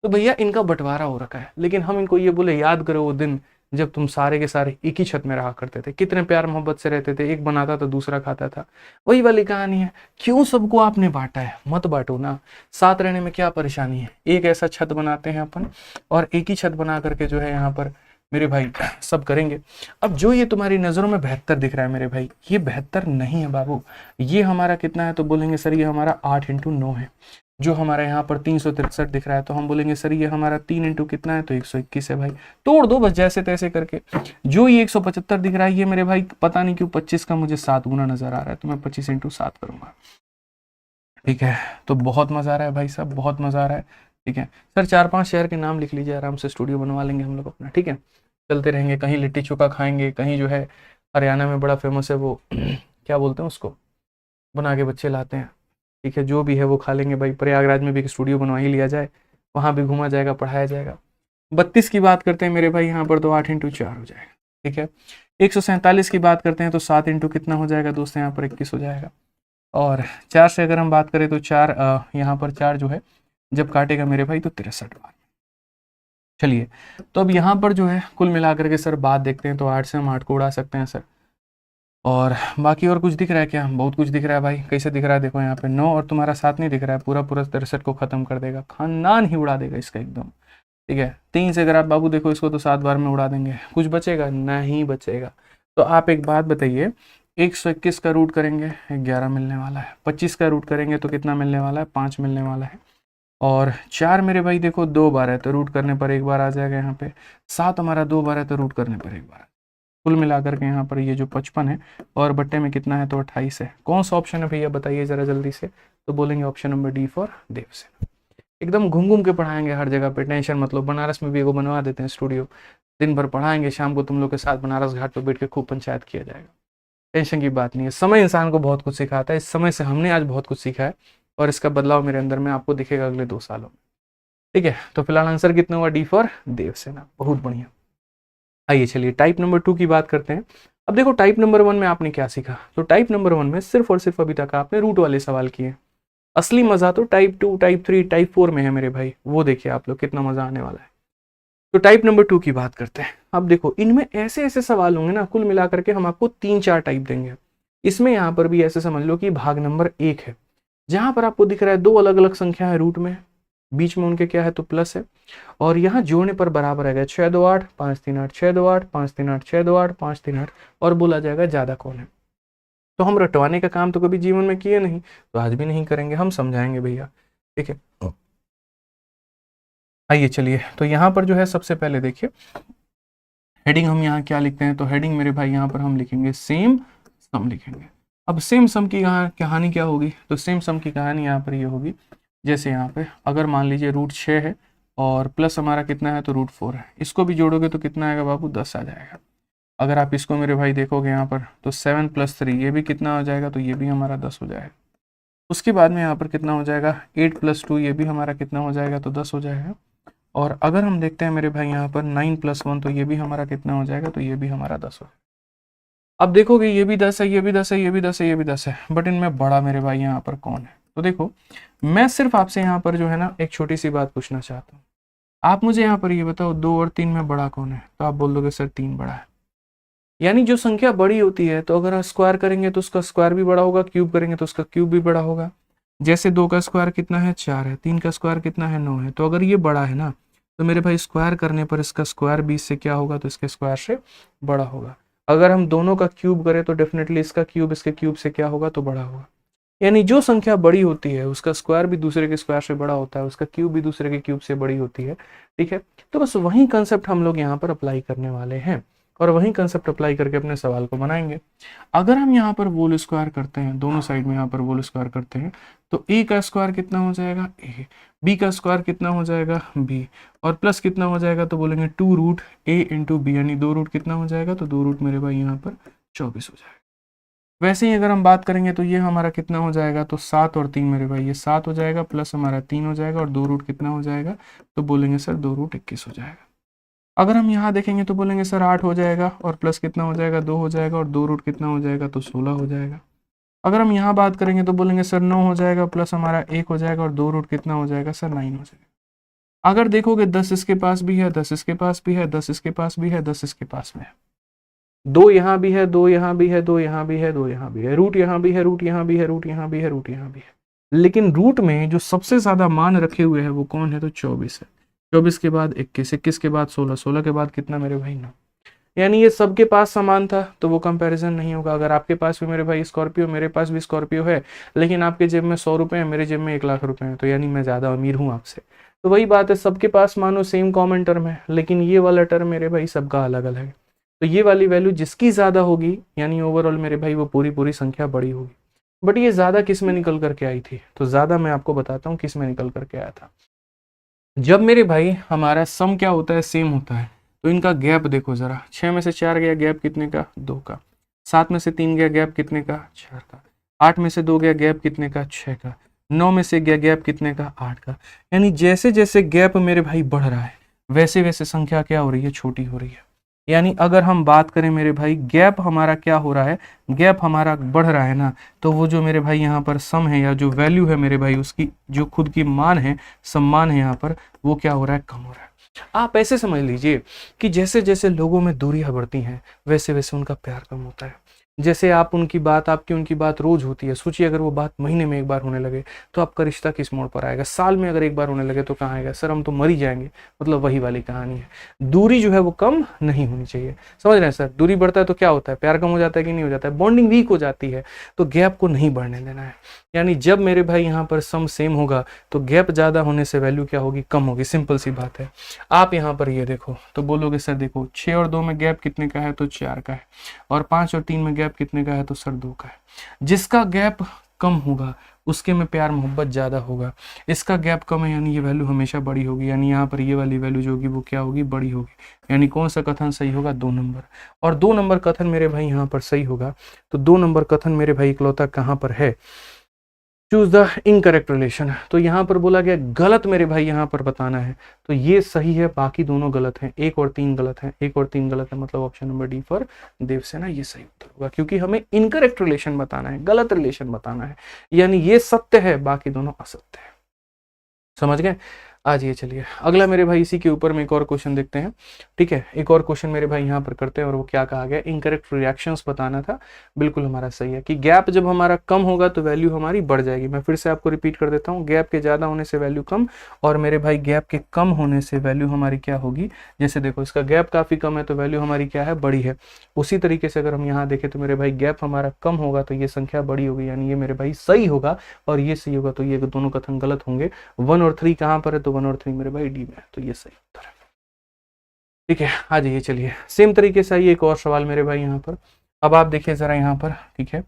तो भैया इनका बंटवारा हो रखा है, लेकिन हम इनको ये बोले याद करो वो दिन जब तुम सारे के सारे एक ही छत में रहा करते थे, कितने प्यार मोहब्बत से रहते थे, एक बनाता तो दूसरा खाता था। वही वाली कहानी है, क्यों सबको आपने बांटा है, मत बांटो ना। साथ रहने में क्या परेशानी है, एक ऐसा छत बनाते हैं अपन, और एक ही छत बना करके जो है यहाँ पर मेरे भाई सब करेंगे। अब जो ये तुम्हारी नजरों में 72 दिख रहा है मेरे भाई, ये 72 नहीं है बाबू, ये हमारा कितना है, तो बोलेंगे सर ये हमारा 8 इंटू 9 है। जो हमारा यहाँ पर 363 दिख रहा है, तो हम बोलेंगे सर ये हमारा 3 इंटू कितना है, तो 121 है भाई। तोड़ दो बस जैसे तैसे करके। जो ये 175 दिख रहा है, ये मेरे भाई पता नहीं क्यों 25 का मुझे 7 गुना नजर आ रहा है, तो मैं 25 इंटू 7 करूंगा। ठीक है, तो बहुत मजा आ रहा है भाई साहब, बहुत मजा आ रहा है। ठीक है सर, 4-5 शहर के नाम लिख लीजिए, आराम से स्टूडियो बनवा लेंगे हम लोग अपना। ठीक है, चलते रहेंगे, कहीं लिट्टी चोखा खाएंगे, कहीं जो है हरियाणा में बड़ा फेमस है वो क्या बोलते हैं उसको, बना के बच्चे लाते हैं। ठीक है, जो भी है वो खा लेंगे भाई। प्रयागराज में भी एक स्टूडियो बनवा ही लिया जाए, वहाँ भी घूमा जाएगा, पढ़ाया जाएगा। 32 की बात करते हैं मेरे भाई, यहाँ पर तो 8 इंटू 4 हो जाएगा। ठीक है, 147 की बात करते हैं तो 7 इंटू कितना हो जाएगा दोस्तों, यहाँ पर 21 हो जाएगा। और 4 से अगर हम बात करें तो 4 यहाँ पर 4 जो है जब काटेगा मेरे भाई तो 63 बार। चलिए, तो अब यहाँ पर जो है कुल मिलाकर के सर बात देखते हैं, तो 8 से हम 8 को उड़ा सकते हैं सर। और बाकी और कुछ दिख रहा है क्या, बहुत कुछ दिख रहा है भाई। कैसे दिख रहा है, देखो यहाँ पे 9 और तुम्हारा 7 नहीं दिख रहा है, पूरा पूरा 63 को खत्म कर देगा, खानदान ही उड़ा देगा इसका एकदम। ठीक है, 3 से अगर आप बाबू देखो इसको तो 7 बार में उड़ा देंगे, कुछ बचेगा नहीं बचेगा। तो आप एक बात बताइए, 121 का रूट करेंगे 11 मिलने वाला है, 25 का रूट करेंगे तो कितना मिलने वाला है, 5 मिलने वाला है। और 4 मेरे भाई देखो 2 बार है, तो रूट करने पर 1 बार आ जाएगा यहाँ पे। 7 हमारा 2 बार है, तो रूट करने पर 1 बार। कुल मिलाकर के यहाँ पर ये जो 55 है और बट्टे में कितना है, तो 28 है। कौन सा ऑप्शन है भैया बताइए जरा जल्दी से, तो बोलेंगे option number D for Devasena. एकदम घूम घूम के पढ़ाएंगे हर जगह पे, टेंशन मतलब। बनारस में भी एगो बनवा देते हैं स्टूडियो, दिन भर पढ़ाएंगे, शाम को तुम लोग के साथ बनारस घाट पर बैठ के खूब पंचायत किया जाएगा। टेंशन की बात नहीं है, समय इंसान को बहुत कुछ सिखाता है, इस समय से हमने आज बहुत कुछ सीखा है, और इसका बदलाव मेरे अंदर में आपको दिखेगा अगले 2 सालों में। ठीक है, तो फिलहाल आंसर कितना हुआ, डी फॉर देवसेना, बहुत बढ़िया। आइए चलिए टाइप नंबर 2 की बात करते हैं। अब देखो टाइप नंबर 1 में आपने क्या सीखा, तो टाइप नंबर 1 में सिर्फ और सिर्फ अभी तक आपने रूट वाले सवाल किए। असली मजा तो टाइप 2, टाइप 3, टाइप 4 में है मेरे भाई, वो देखिए आप लोग कितना मजा आने वाला है। तो टाइप नंबर 2 की बात करते हैं। अब देखो इनमें ऐसे ऐसे सवाल होंगे ना, कुल मिलाकर के हम आपको 3-4 टाइप देंगे। इसमें यहाँ पर भी ऐसे समझ लो कि भाग नंबर 1 है, जहां पर आपको दिख रहा है 2 अलग अलग संख्या है रूट में, बीच में उनके क्या है, तो प्लस है, और यहाँ जोड़ने पर बराबर आएगा 6 2 8 5 3 8 6 2 8 5 3 8 6 2 8 5 3 8, और बोला जाएगा ज्यादा कौन है। तो हम रटवाने का काम तो कभी जीवन में किए नहीं, तो आज भी नहीं करेंगे, हम समझाएंगे भैया, ठीक है। आइए चलिए, तो यहाँ पर जो है सबसे पहले देखिए हेडिंग हम यहाँ क्या लिखते हैं, तो हेडिंग मेरे भाई यहाँ पर हम लिखेंगे सेम सम लिखेंगे। अब सेम सम की कहानी क्या होगी, तो सेम सम की कहानी यहाँ पर ये होगी, जैसे यहाँ पे अगर मान लीजिए रूट 6 है और प्लस हमारा कितना है, तो रूट 4 है, इसको भी जोड़ोगे तो कितना आएगा बाबू, 10 आ जाएगा। अगर आप इसको मेरे भाई देखोगे यहाँ पर, तो 7 + 3 ये भी कितना हो जाएगा, तो ये भी हमारा 10 हो जाएगा। उसके बाद में यहाँ पर कितना हो जाएगा, 8 + 2 ये भी हमारा कितना हो जाएगा, तो 10 हो जाएगा। और अगर हम देखते हैं मेरे भाई यहाँ पर 9 + 1, तो ये भी हमारा कितना हो जाएगा, तो ये भी हमारा 10 हो जाएगा। अब देखोगे ये भी 10 है, ये भी 10 है, ये भी 10 है, ये भी 10 है, बट इनमें बड़ा मेरे भाई यहाँ पर कौन है, तो देखो मैं सिर्फ आपसे यहाँ पर जो है ना एक छोटी सी बात पूछना चाहता हूँ, आप मुझे यहाँ पर ये बताओ 2 और 3 में बड़ा कौन है, तो आप बोल दोगे सर 3 बड़ा है। यानी जो संख्या बड़ी होती है तो अगर स्क्वायर करेंगे तो उसका स्क्वायर भी बड़ा होगा, क्यूब करेंगे तो उसका क्यूब भी बड़ा होगा। जैसे 2 का स्क्वायर कितना है, 4 है, 3 का स्क्वायर कितना है, 9 है, तो अगर ये बड़ा है ना, तो मेरे भाई स्क्वायर करने पर इसका स्क्वायर भी इससे क्या होगा, तो इसके स्क्वायर से बड़ा होगा। अगर हम दोनों का क्यूब करें तो डेफिनेटली इसका क्यूब इसके क्यूब से क्या होगा, तो बड़ा होगा। यानी जो संख्या बड़ी होती है उसका स्क्वायर भी दूसरे के स्क्वायर से बड़ा होता है, उसका क्यूब भी दूसरे के क्यूब से बड़ी होती है, ठीक है। तो बस वही कंसेप्ट हम लोग यहाँ पर अप्लाई करने वाले हैं और वही कंसेप्ट अप्लाई करके अपने सवाल को बनाएंगे। अगर हम यहाँ पर होल स्क्वायर करते हैं, दोनों साइड में यहाँ पर होल स्क्वायर करते हैं, तो ए का स्क्वायर कितना हो जाएगा, ए, बी का स्क्वायर कितना हो जाएगा, बी, और प्लस कितना हो जाएगा, तो बोलेंगे 2√a × b, यानी 2 रूट कितना हो जाएगा, तो 2 रूट मेरे भाई यहाँ पर 24 हो जाएगा। वैसे ही अगर हम बात करेंगे तो ये हमारा कितना हो जाएगा, तो 7 और 3 मेरे भाई ये 7 हो जाएगा, प्लस हमारा 3 हो जाएगा और 2 रूट कितना हो जाएगा, तो बोलेंगे सर 2 रूट 21 हो जाएगा। अगर हम यहाँ देखेंगे तो बोलेंगे सर 8 हो जाएगा और प्लस कितना हो जाएगा, 2 हो जाएगा और 2 रूट कितना हो जाएगा, तो 16 हो जाएगा। अगर हम यहाँ बात करेंगे तो बोलेंगे सर 9 हो जाएगा, प्लस हमारा 1 हो जाएगा और 2 रूट कितना हो जाएगा, सर 9 हो जाएगा। अगर देखोगे 10 इसके पास भी है, 10 इसके पास भी है, 10 इसके पास भी है, 10 इसके पास में है, 2 यहाँ भी है, 2 यहाँ भी है, 2 यहाँ भी है, 2 यहाँ भी है, रूट यहाँ भी है, रूट यहाँ भी है, रूट यहाँ भी है, रूट यहाँ भी है, लेकिन रूट में जो सबसे ज्यादा मान रखे हुए है वो कौन है, तो 24 है। 24 के बाद 21, 21 के बाद 16, 16 के बाद कितना मेरे भाई, 9। यानी ये सबके पास समान था तो वो कंपैरिजन नहीं होगा। अगर आपके पास भी मेरे भाई स्कॉर्पियो, मेरे पास भी स्कॉर्पियो है, लेकिन आपके जेब में 100 रुपए है, मेरे जेब में 1 लाख रुपए है, तो यानी मैं ज्यादा अमीर हूँ आपसे। तो वही बात है, सबके पास मानो सेम कॉमन टर्म है, लेकिन ये वाला टर्म मेरे भाई सबका अलग अलग है। तो ये वाली वैल्यू जिसकी ज्यादा होगी, यानी ओवरऑल मेरे भाई वो पूरी पूरी संख्या बड़ी होगी। बट ये ज्यादा किस में निकल करके आई थी, तो ज्यादा मैं आपको बताता हूँ किस में निकल करके आया था। जब मेरे भाई हमारा सम क्या होता है, सेम होता है, तो इनका गैप देखो जरा, 6 में से 4 गया, गैप कितने का, 2 का। 7 में से 3 गया, गैप कितने का, 4 का। 8 में से 2 गया, गैप कितने का, 6 का। 9 में से गया, गैप कितने का, 8 का। यानी जैसे जैसे गैप मेरे भाई बढ़ रहा है, वैसे वैसे संख्या क्या हो रही है, छोटी हो रही है। यानी अगर हम बात करें मेरे भाई, गैप हमारा क्या हो रहा है, गैप हमारा बढ़ रहा है ना, तो वो जो मेरे भाई यहाँ पर सम है या जो वैल्यू है मेरे भाई, उसकी जो खुद की मान है, सम्मान है यहाँ पर, वो क्या हो रहा है, कम हो रहा है। आप ऐसे समझ लीजिए कि जैसे जैसे लोगों में दूरियां बढ़ती हैं, वैसे वैसे उनका प्यार कम होता है। जैसे आप उनकी बात, आपकी उनकी बात रोज होती है, सोचिए अगर वो बात महीने में एक बार होने लगे तो आपका रिश्ता किस मोड़ पर आएगा। साल में अगर एक बार होने लगे तो कहाँ आएगा, सर हम तो मर ही जाएंगे। मतलब वही वाली कहानी है, दूरी जो है वो कम नहीं होनी चाहिए। समझ रहे हैं सर, दूरी बढ़ता है तो क्या होता है, प्यार कम हो जाता है कि नहीं हो जाता है, बॉन्डिंग वीक हो जाती है। तो गैप को नहीं बढ़ने देना है। यानी जब मेरे भाई यहाँ पर सम सेम होगा तो गैप ज्यादा होने से वैल्यू क्या होगी, कम होगी। सिंपल सी बात है। आप यहाँ पर ये देखो तो बोलोगे सर देखो 6 और 2 में गैप कितने का है, तो 4 का है, और 5 और 3 में गैप कितने का है, तो सर 2 का है। जिसका गैप कम होगा उसके में प्यार मोहब्बत ज्यादा होगा, इसका गैप कम है यानी ये वैल्यू हमेशा बड़ी होगी। यानी यहाँ पर ये वाली वैल्यू जो होगी वो क्या होगी, बड़ी होगी। यानी कौन सा कथन सही होगा, 2 नंबर। और 2 नंबर कथन मेरे भाई यहाँ पर सही होगा। तो 2 नंबर कथन मेरे भाई इकलौता कहाँ पर है, चूज द इनकरेक्ट रिलेशन। तो यहाँ पर बोला गया गलत मेरे भाई यहाँ पर बताना है, तो ये सही है, बाकी दोनों गलत हैं। 1 और 3 गलत हैं, 1 और 3 गलत है, मतलब option number D for Devasena ये सही उत्तर होगा, क्योंकि हमें इनकरेक्ट रिलेशन बताना है, गलत रिलेशन बताना है। यानी ये सत्य है, बाकी दोनों असत्य है। समझ गए। आ जाइए, चलिए अगला मेरे भाई इसी के ऊपर में एक और क्वेश्चन देखते हैं। ठीक है, एक और क्वेश्चन मेरे भाई यहाँ पर करते हैं और वो क्या कहा गया, इनकरेक्ट रिएक्शंस बताना था। बिल्कुल हमारा सही है कि गैप जब हमारा कम होगा तो वैल्यू हमारी बढ़ जाएगी। मैं फिर से आपको रिपीट कर देता हूँ, गैप के ज़्यादा होने से वैल्यू कम, और मेरे भाई गैप के कम होने से वैल्यू हमारी क्या होगी, जैसे देखो इसका गैप काफ़ी कम है तो वैल्यू हमारी क्या है, बड़ी है। उसी तरीके से अगर हम यहाँ देखें तो मेरे भाई गैप हमारा कम होगा तो ये संख्या बड़ी होगी, यानी ये मेरे भाई सही होगा, और ये सही होगा तो ये दोनों कथन गलत होंगे। 1 और 3 कहाँ पर है, तो 1 और 3 मेरे भाई डी में है, तो ये सही उत्तर है। ठीक है, आ जाइए, चलिए सेम तरीके से आइए एक और सवाल मेरे भाई यहाँ पर। अब आप देखिए जरा यहाँ पर, ठीक है,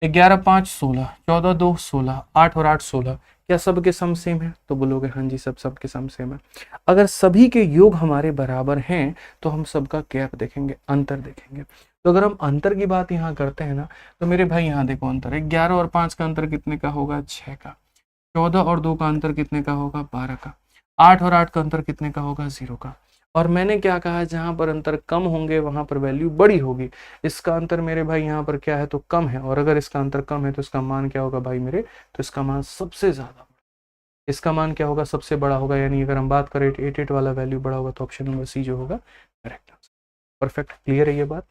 11 5 16, 14 2 16, 8 और 8 16, क्या सबके सम सेम है, तो बोलोगे हाँ जी सबके सम सेम है। अगर सभी के योग हमारे बराबर हैं तो हम सबका गैप देखेंगे, अंतर देखेंगे। तो अगर हम अंतर की बात यहाँ करते हैं ना, तो मेरे भाई यहाँ देखो अंतर है, 11 और 5 का अंतर कितने का होगा, 6 का। 14 और 2 का अंतर कितने का होगा, 12 का। 8 और 8 का अंतर कितने का होगा, 0 का। और मैंने क्या कहा, जहां पर अंतर कम होंगे वहां पर वैल्यू बड़ी होगी। इसका अंतर मेरे भाई यहाँ पर क्या है, तो कम है, और अगर इसका अंतर कम है तो इसका मान क्या होगा भाई मेरे, तो इसका मान सबसे ज्यादा, इसका मान क्या होगा, सबसे बड़ा होगा। यानी अगर हम बात करें 88 वाला वैल्यू बड़ा होगा तो ऑप्शन नंबर सी जो होगा करेक्ट आंसर। परफेक्ट, क्लियर है ये बात।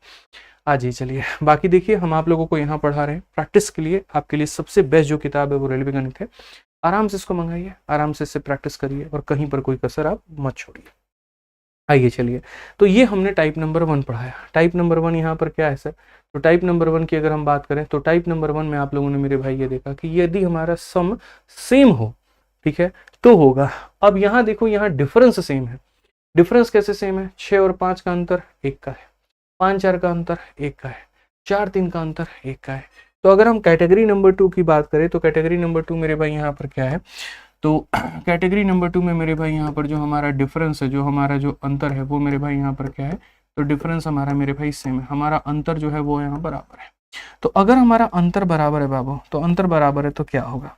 आ जी चलिए, बाकी देखिए हम आप लोगों को यहाँ पढ़ा रहे हैं प्रैक्टिस के लिए, आपके लिए सबसे बेस्ट जो किताब है वो रेलवे गणित है। आराम से इसको मंगाइए, आराम से इससे प्रैक्टिस करिए, और कहीं पर कोई कसर आप मत छोड़िए। आइए चलिए, तो ये हमने टाइप नंबर 1 पढ़ाया। टाइप नंबर 1 यहाँ पर क्या है सर, तो टाइप नंबर 1 की अगर हम बात करें तो टाइप नंबर 1 में आप लोगों ने मेरे भाई ये देखा कि यदि हमारा सम सेम हो, ठीक है, तो होगा। अब यहाँ देखो, यहाँ डिफरेंस सेम है। डिफरेंस कैसे सेम है, 6 और 5 का अंतर 1 का है, 5 4 का अंतर 1 का है, 4 3 का अंतर 1 का है। तो अगर हम कैटेगरी नंबर 2 की बात करें तो कैटेगरी नंबर 2 मेरे भाई यहाँ पर क्या है, तो कैटेगरी नंबर 2 में मेरे भाई यहाँ पर जो हमारा डिफरेंस है, जो हमारा जो अंतर है वो मेरे भाई यहाँ पर क्या है, तो डिफरेंस हमारा मेरे भाई सेम है, हमारा अंतर जो है वो यहाँ बराबर है। तो अगर हमारा अंतर बराबर है बाबू, तो अंतर बराबर है तो क्या होगा,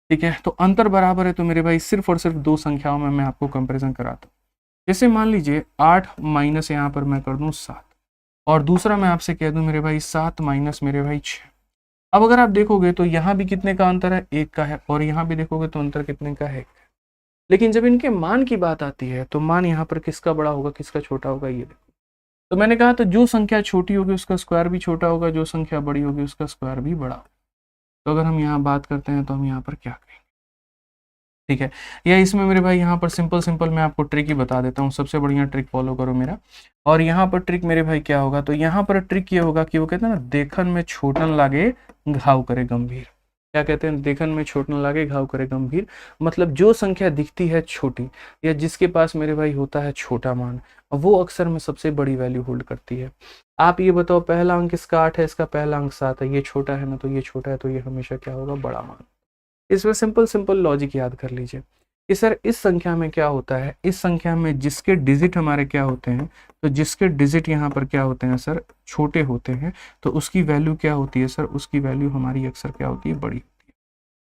ठीक है, तो अंतर बराबर है तो मेरे भाई सिर्फ और सिर्फ दो संख्याओं में मैं आपको कंपेरिजन कराता हूँ। जैसे मान लीजिए 8 माइनस यहाँ पर मैं कर दूं 7, और दूसरा मैं आपसे कह दूं मेरे भाई 7 माइनस मेरे भाई 6। अब अगर आप देखोगे तो यहाँ भी कितने का अंतर है, 1 का है, और यहाँ भी देखोगे तो अंतर कितने का है, 1 का। लेकिन जब इनके मान की बात आती है तो मान यहाँ पर किसका बड़ा होगा, किसका छोटा होगा, ये देखो। तो मैंने कहा तो जो संख्या छोटी होगी उसका स्क्वायर भी छोटा होगा, जो संख्या बड़ी होगी उसका स्क्वायर भी बड़ा होगा। तो अगर हम यहाँ बात करते हैं तो हम यहाँ पर क्या करेंगे, ठीक है, या इसमें मेरे भाई यहाँ पर सिंपल मैं आपको ट्रिक ही बता देता हूँ, सबसे बढ़िया ट्रिक फॉलो करो मेरा। और यहाँ पर ट्रिक मेरे भाई क्या होगा, तो यहाँ पर ट्रिक ये होगा कि वो कहते हैं ना, देखन में छोटन लागे घाव करे गंभीर। क्या कहते हैं, देखन में छोटन लागे घाव करे गंभीर। मतलब जो संख्या दिखती है छोटी, या जिसके पास मेरे भाई होता है छोटा मान, वो अक्सर में सबसे बड़ी वैल्यू होल्ड करती है। आप ये बताओ, पहला अंक इसका 8 है, इसका पहला अंक 7 है, ये छोटा है ना, तो ये छोटा है, तो ये हमेशा क्या होगा, बड़ा मान। इसमें सिंपल लॉजिक याद कर लीजिए कि सर इस संख्या में क्या होता है, इस संख्या में जिसके डिजिट हमारे क्या होते हैं, तो जिसके डिजिट यहाँ पर क्या होते हैं सर, छोटे होते हैं, तो उसकी वैल्यू क्या होती है सर, उसकी वैल्यू हमारी अक्सर क्या होती है, बड़ी होती है।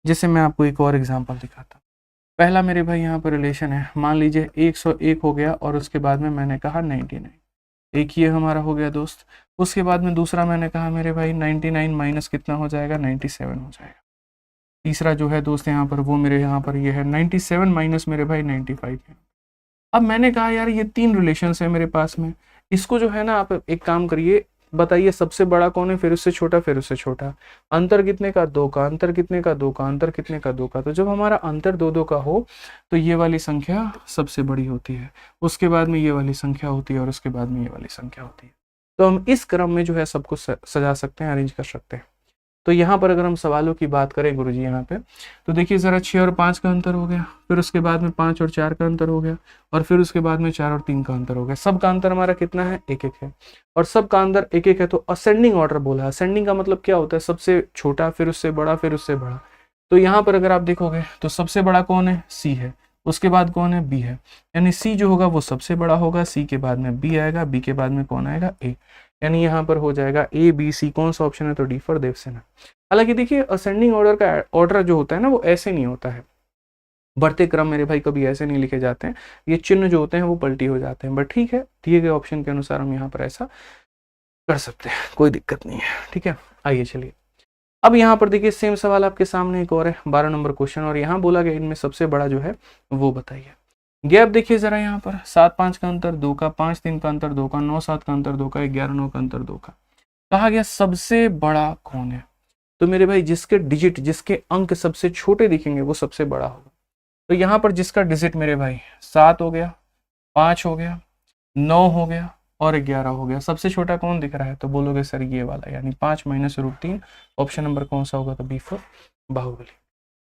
जैसे मैं आपको एक और एग्जांपल दिखाता हूँ। पहला मेरे भाई यहाँ पर रिलेशन है, मान लीजिए 101 हो गया, और उसके बाद में मैंने कहा 99, एक ये हमारा हो गया दोस्त। उसके बाद में दूसरा मैंने कहा मेरे भाई 99 माइनस कितना हो जाएगा, 97 हो जाएगा। तीसरा जो है दोस्त यहाँ पर, वो मेरे यहाँ पर ये है 97 माइनस मेरे भाई 95 है। अब मैंने कहा यार ये 3 रिलेशन है मेरे पास में, इसको जो है ना आप एक काम करिए, बताइए सबसे बड़ा कौन है, फिर उससे छोटा, फिर उससे छोटा। अंतर कितने का, 2 का, अंतर कितने का, 2 का, अंतर कितने का, 2 का। तो जब हमारा अंतर 2 2 का हो तो ये वाली संख्या सबसे बड़ी होती है, उसके बाद में ये वाली संख्या होती है, और उसके बाद में ये वाली संख्या होती है। तो हम इस क्रम में जो है सबको सजा सकते हैं, अरेंज कर सकते हैं। तो यहाँ पर अगर हम सवालों की बात करें गुरुजी यहाँ पे, तो देखिए ज़रा 6 और 5 का अंतर हो गया, फिर उसके बाद में 5 और 4 का अंतर हो गया, और फिर उसके बाद में 4 और 3 का अंतर हो गया। सब का अंतर हमारा कितना है, 1 1 है, और सब का अंतर 1 1 है। तो असेंडिंग ऑर्डर बोला है। असेंडिंग का मतलब क्या होता है, सबसे छोटा, फिर उससे बड़ा, फिर उससे बड़ा। तो यहाँ पर अगर आप देखोगे तो सबसे बड़ा कौन है, सी है, उसके बाद कौन है, बी है, यानी सी जो होगा वो सबसे बड़ा होगा, सी के बाद में बी आएगा, बी के बाद में कौन आएगा, ए। यानी यहाँ पर हो जाएगा ए बी सी, कौन सा ऑप्शन है, तो डी फॉर देवसेना। हालांकि देखिए असेंडिंग ऑर्डर का ऑर्डर जो होता है ना, वो ऐसे नहीं होता है, बढ़ते क्रम मेरे भाई कभी ऐसे नहीं लिखे जाते हैं, ये चिन्ह जो होते हैं वो पलटी हो जाते हैं। बट ठीक है, दिए गए ऑप्शन के अनुसार हम यहाँ पर ऐसा कर सकते हैं, कोई दिक्कत नहीं है। ठीक है, आइए चलिए, अब यहाँ पर देखिए सेम सवाल आपके सामने एक और है, 12 नंबर क्वेश्चन, और यहाँ बोला गया इनमें सबसे बड़ा जो है वो बताइए। गैप देखिए जरा यहाँ पर 7-5 का अंतर, 2 का, 5-3 का अंतर, 2 का, 9-7 का अंतर, 2 का, 11-9 का अंतर, 2 का। कहा गया सबसे बड़ा कौन है? तो मेरे भाई जिसके डिजिट, जिसके अंक सबसे छोटे दिखेंगे वो सबसे बड़ा होगा। तो यहाँ पर जिसका डिजिट मेरे भाई 7 हो गया, 5 हो गया, 9 हो गया और 11 हो गया, सबसे छोटा कौन दिख रहा है? तो बोलोगे सर ये वाला, यानी 5 - √3। ऑप्शन नंबर कौन सा होगा? तो बी फॉर बाहुबली।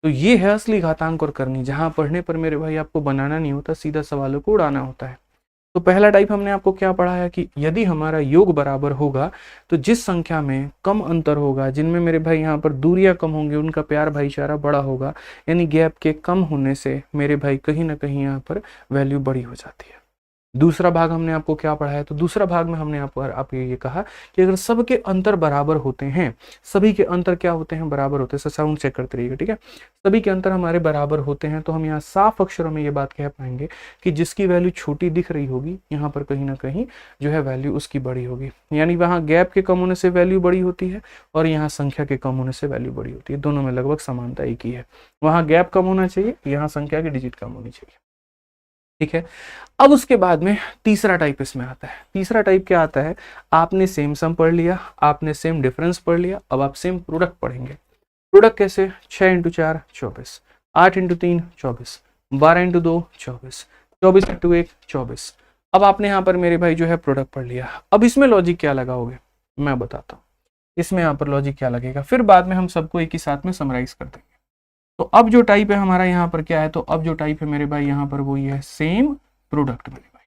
तो ये है असली घातांक और करनी, जहां पढ़ने पर मेरे भाई आपको बनाना नहीं होता, सीधा सवालों को उड़ाना होता है। तो पहला टाइप हमने आपको क्या पढ़ाया कि यदि हमारा योग बराबर होगा तो जिस संख्या में कम अंतर होगा, जिनमें मेरे भाई यहाँ पर दूरियां कम होंगी, उनका प्यार भाईचारा बड़ा होगा, यानी गैप के कम होने से मेरे भाई कहीं ना कहीं यहाँ पर वैल्यू बड़ी हो जाती है। दूसरा भाग हमने आपको क्या पढ़ाया? तो दूसरा भाग में हमने आपको ये कहा कि अगर सबके अंतर बराबर होते हैं, सभी के अंतर क्या होते हैं? बराबर होते हैं। साउंड चेक करते रहिएगा, ठीक है। सभी के अंतर हमारे बराबर होते हैं तो हम यहाँ साफ अक्षरों में ये बात कह पाएंगे कि जिसकी वैल्यू छोटी दिख रही होगी, यहाँ पर कहीं ना कहीं जो है वैल्यू उसकी बड़ी होगी, यानी वहाँ गैप के कम होने से वैल्यू बड़ी होती है और यहाँ संख्या के कम होने से वैल्यू बड़ी होती है। दोनों में लगभग समानता एक ही है। वहाँ गैप कम होना चाहिए, यहाँ संख्या की डिजिट कम होनी चाहिए, ठीक है। अब उसके बाद में तीसरा टाइप इसमें आता है। तीसरा टाइप क्या आता है? आपने सेम सम पढ़ लिया, आपने सेम डिफरेंस पढ़ लिया, अब आप सेम प्रोडक्ट पढ़ेंगे। प्रोडक्ट कैसे? 6 × 4 24, 8 × 3 24, 12 × 2 24, 24 × 1 24। अब आपने यहाँ पर मेरे भाई जो है प्रोडक्ट पढ़ लिया। अब इसमें लॉजिक क्या लगाओगे मैं बताता हूँ। इसमें यहाँ पर लॉजिक क्या लगेगा, फिर बाद में हम सबको एक ही साथ में समराइज कर देंगे। तो अब जो टाइप है हमारा यहाँ पर क्या है? तो अब जो टाइप है मेरे भाई यहाँ पर वो ये है सेम प्रोडक्ट। मेरे भाई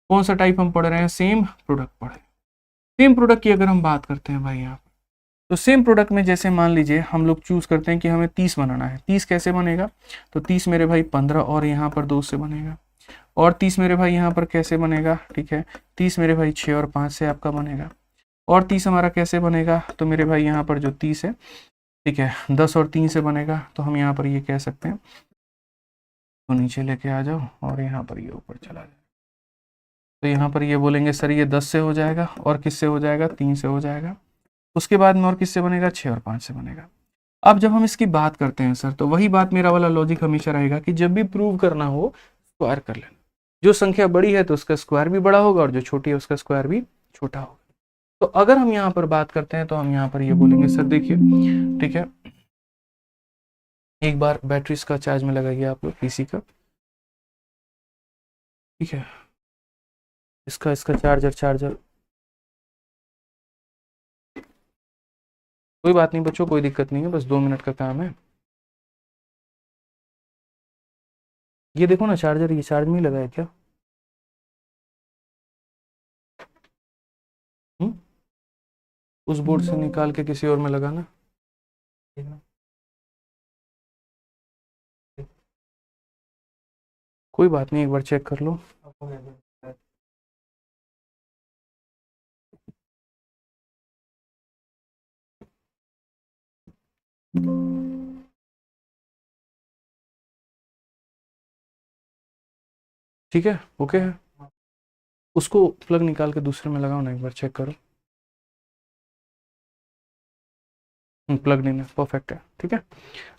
कौन सा टाइप हम पढ़ रहे हैं? सेम प्रोडक्ट पढ़ रहे हैं। सेम प्रोडक्ट की अगर हम बात करते हैं भाई यहाँ पर, तो सेम प्रोडक्ट में जैसे मान लीजिए हम लोग चूज करते हैं कि हमें 30 बनाना है। 30 कैसे बनेगा? तो 30 मेरे भाई 15 और यहाँ पर 2 से बनेगा, और 30 मेरे भाई यहाँ पर कैसे बनेगा? ठीक है, 30 मेरे भाई 6 और 5 से आपका बनेगा, और 30 हमारा कैसे बनेगा? तो मेरे भाई यहाँ पर जो 30 है, ठीक है, 10 और 3 से बनेगा। तो हम यहाँ पर ये कह सकते हैं, तो नीचे लेके आ जाओ और यहाँ पर ये ऊपर चला जाए। तो यहाँ पर ये बोलेंगे सर ये 10 से हो जाएगा, और किससे हो जाएगा? 3 से हो जाएगा। उसके बाद में और किससे बनेगा? 6 और 5 से बनेगा। अब जब हम इसकी बात करते हैं सर, तो वही बात मेरा वाला लॉजिक हमेशा रहेगा कि जब भी प्रूव करना हो स्क्वायर कर लेना। जो संख्या बड़ी है तो उसका स्क्वायर भी बड़ा होगा, और जो छोटी है उसका स्क्वायर भी छोटा होगा। तो अगर हम यहाँ पर बात करते हैं तो हम यहाँ पर ये बोलेंगे सर देखिए, ठीक है, एक बार बैटरी इसका चार्ज में लगाइए आप लोग पीसी का, ठीक है, इसका इसका चार्जर कोई बात नहीं बच्चों, कोई दिक्कत नहीं है, बस 2 मिनट का काम है। ये देखो ना चार्जर, ये चार्ज में ही लगा है क्या? उस बोर्ड से निकाल के किसी और में लगाना। कोई बात नहीं, एक बार चेक कर लो। ठीक है, ओके है। उसको प्लग निकाल के दूसरे में लगाओ ना, एक बार चेक करो। प्लग इन है, परफेक्ट है, ठीक है।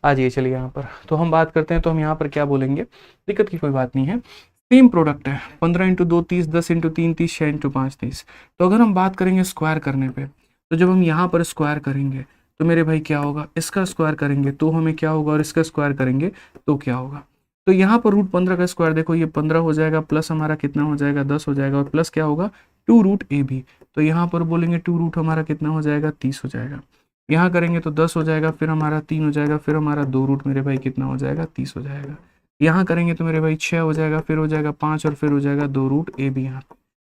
आ जाइए चलिए यहाँ पर, तो हम बात करते हैं। तो हम यहाँ पर क्या बोलेंगे, दिक्कत की कोई बात नहीं है। सेम प्रोडक्ट है, 15 × 2 30, 10 × 3 30, 6 × 5 30। तो अगर हम बात करेंगे स्क्वायर करने पे, तो जब हम यहाँ पर स्क्वायर करेंगे तो मेरे भाई क्या होगा? इसका स्क्वायर करेंगे तो हमें क्या होगा, और इसका स्क्वायर करेंगे तो क्या होगा? तो यहाँ पर √15 का स्क्वायर देखो, ये 15 हो जाएगा, प्लस हमारा कितना हो जाएगा? 10 हो जाएगा, और प्लस क्या होगा? 2√AB। तो यहाँ पर बोलेंगे 2 हमारा कितना हो जाएगा? 30 हो जाएगा। यहाँ करेंगे तो 10 हो जाएगा, फिर हमारा 3 हो जाएगा, फिर हमारा 2 मेरे भाई कितना हो जाएगा? 30 हो जाएगा। यहाँ करेंगे तो मेरे भाई 6 हो जाएगा, फिर हो जाएगा 5, और फिर हो जाएगा 2√AB यहाँ।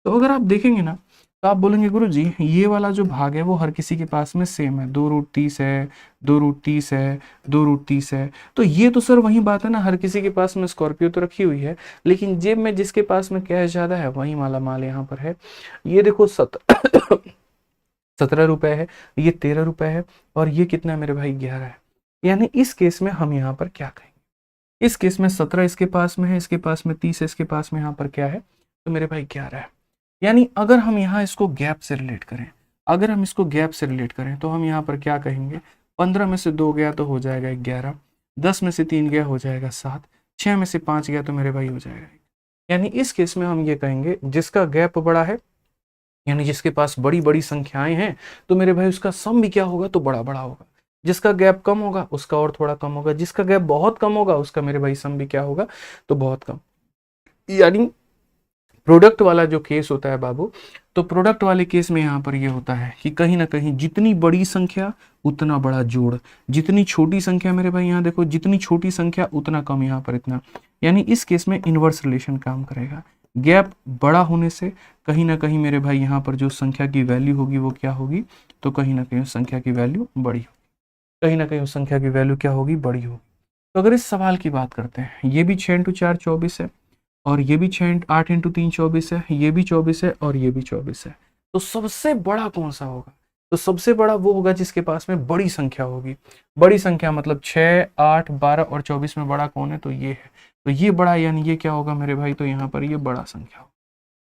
तो अगर आप देखेंगे ना, तो आप बोलेंगे गुरु जी ये वाला जो भाग है वो हर किसी के पास में सेम है, 2√30 है, 2√30 है, 2√30 है। तो ये तो सर वही बात है ना, हर किसी के पास में स्कॉर्पियो तो रखी हुई है, लेकिन जेब में जिसके पास में कैश ज्यादा है वही माला माल यहाँ पर है। ये देखो 17 रुपए है, ये 13 रुपए है, और ये कितना है मेरे भाई? 11 है। यानी इस केस में हम यहाँ पर क्या कहेंगे? इस केस में 17 इसके पास में है, इसके पास में 30 है, इसके पास में यहाँ पर क्या है? तो मेरे भाई 11 है। यानी अगर हम यहाँ इसको गैप से रिलेट करें, अगर हम इसको गैप से रिलेट करें तो हम यहाँ पर क्या कहेंगे? 15 में से 2 गया तो हो जाएगा 11, 10 में से 3 गया हो जाएगा 7, 6 में से 5 गया तो मेरे भाई हो जाएगा। यानी इस केस में हम ये कहेंगे जिसका गैप बड़ा है, यानी जिसके पास बड़ी बड़ी संख्याएं हैं, तो मेरे भाई उसका सम भी क्या होगा, तो बड़ा बड़ा होगा। जिसका गैप कम होगा उसका और थोड़ा कम होगा, जिसका गैप बहुत कम होगा उसका मेरे भाई सम भी क्या होगा, तो बहुत कम। यानी प्रोडक्ट वाला जो केस होता है बाबू, तो प्रोडक्ट वाले केस में यहाँ पर ये होता है कि कहीं ना कहीं जितनी बड़ी संख्या उतना बड़ा जोड़, जितनी छोटी संख्या मेरे भाई यहाँ देखो, जितनी छोटी संख्या उतना कम यहाँ पर इतना। यानी इस केस में इनवर्स रिलेशन काम करेगा। गैप बड़ा होने से कहीं ना कहीं मेरे भाई यहाँ पर जो संख्या की वैल्यू होगी वो क्या होगी, तो कहीं ना कहीं उस संख्या की वैल्यू बड़ी होगी, कहीं ना कहीं उस संख्या की वैल्यू क्या होगी, बड़ी होगी। तो अगर इस सवाल की बात करते हैं, ये भी 6 इंटू 4 24 है, और ये भी 8 इंटू 3 24 है, ये भी 24 है, और ये भी 24 है। तो सबसे बड़ा कौन सा होगा, तो सबसे बड़ा वो होगा जिसके पास में बड़ी संख्या होगी। बड़ी संख्या मतलब 6, 8, 12 और 24 में बड़ा कौन है, तो ये है। तो ये बड़ा, यानी ये क्या होगा मेरे भाई, तो यहाँ पर ये बड़ा संख्या होगा।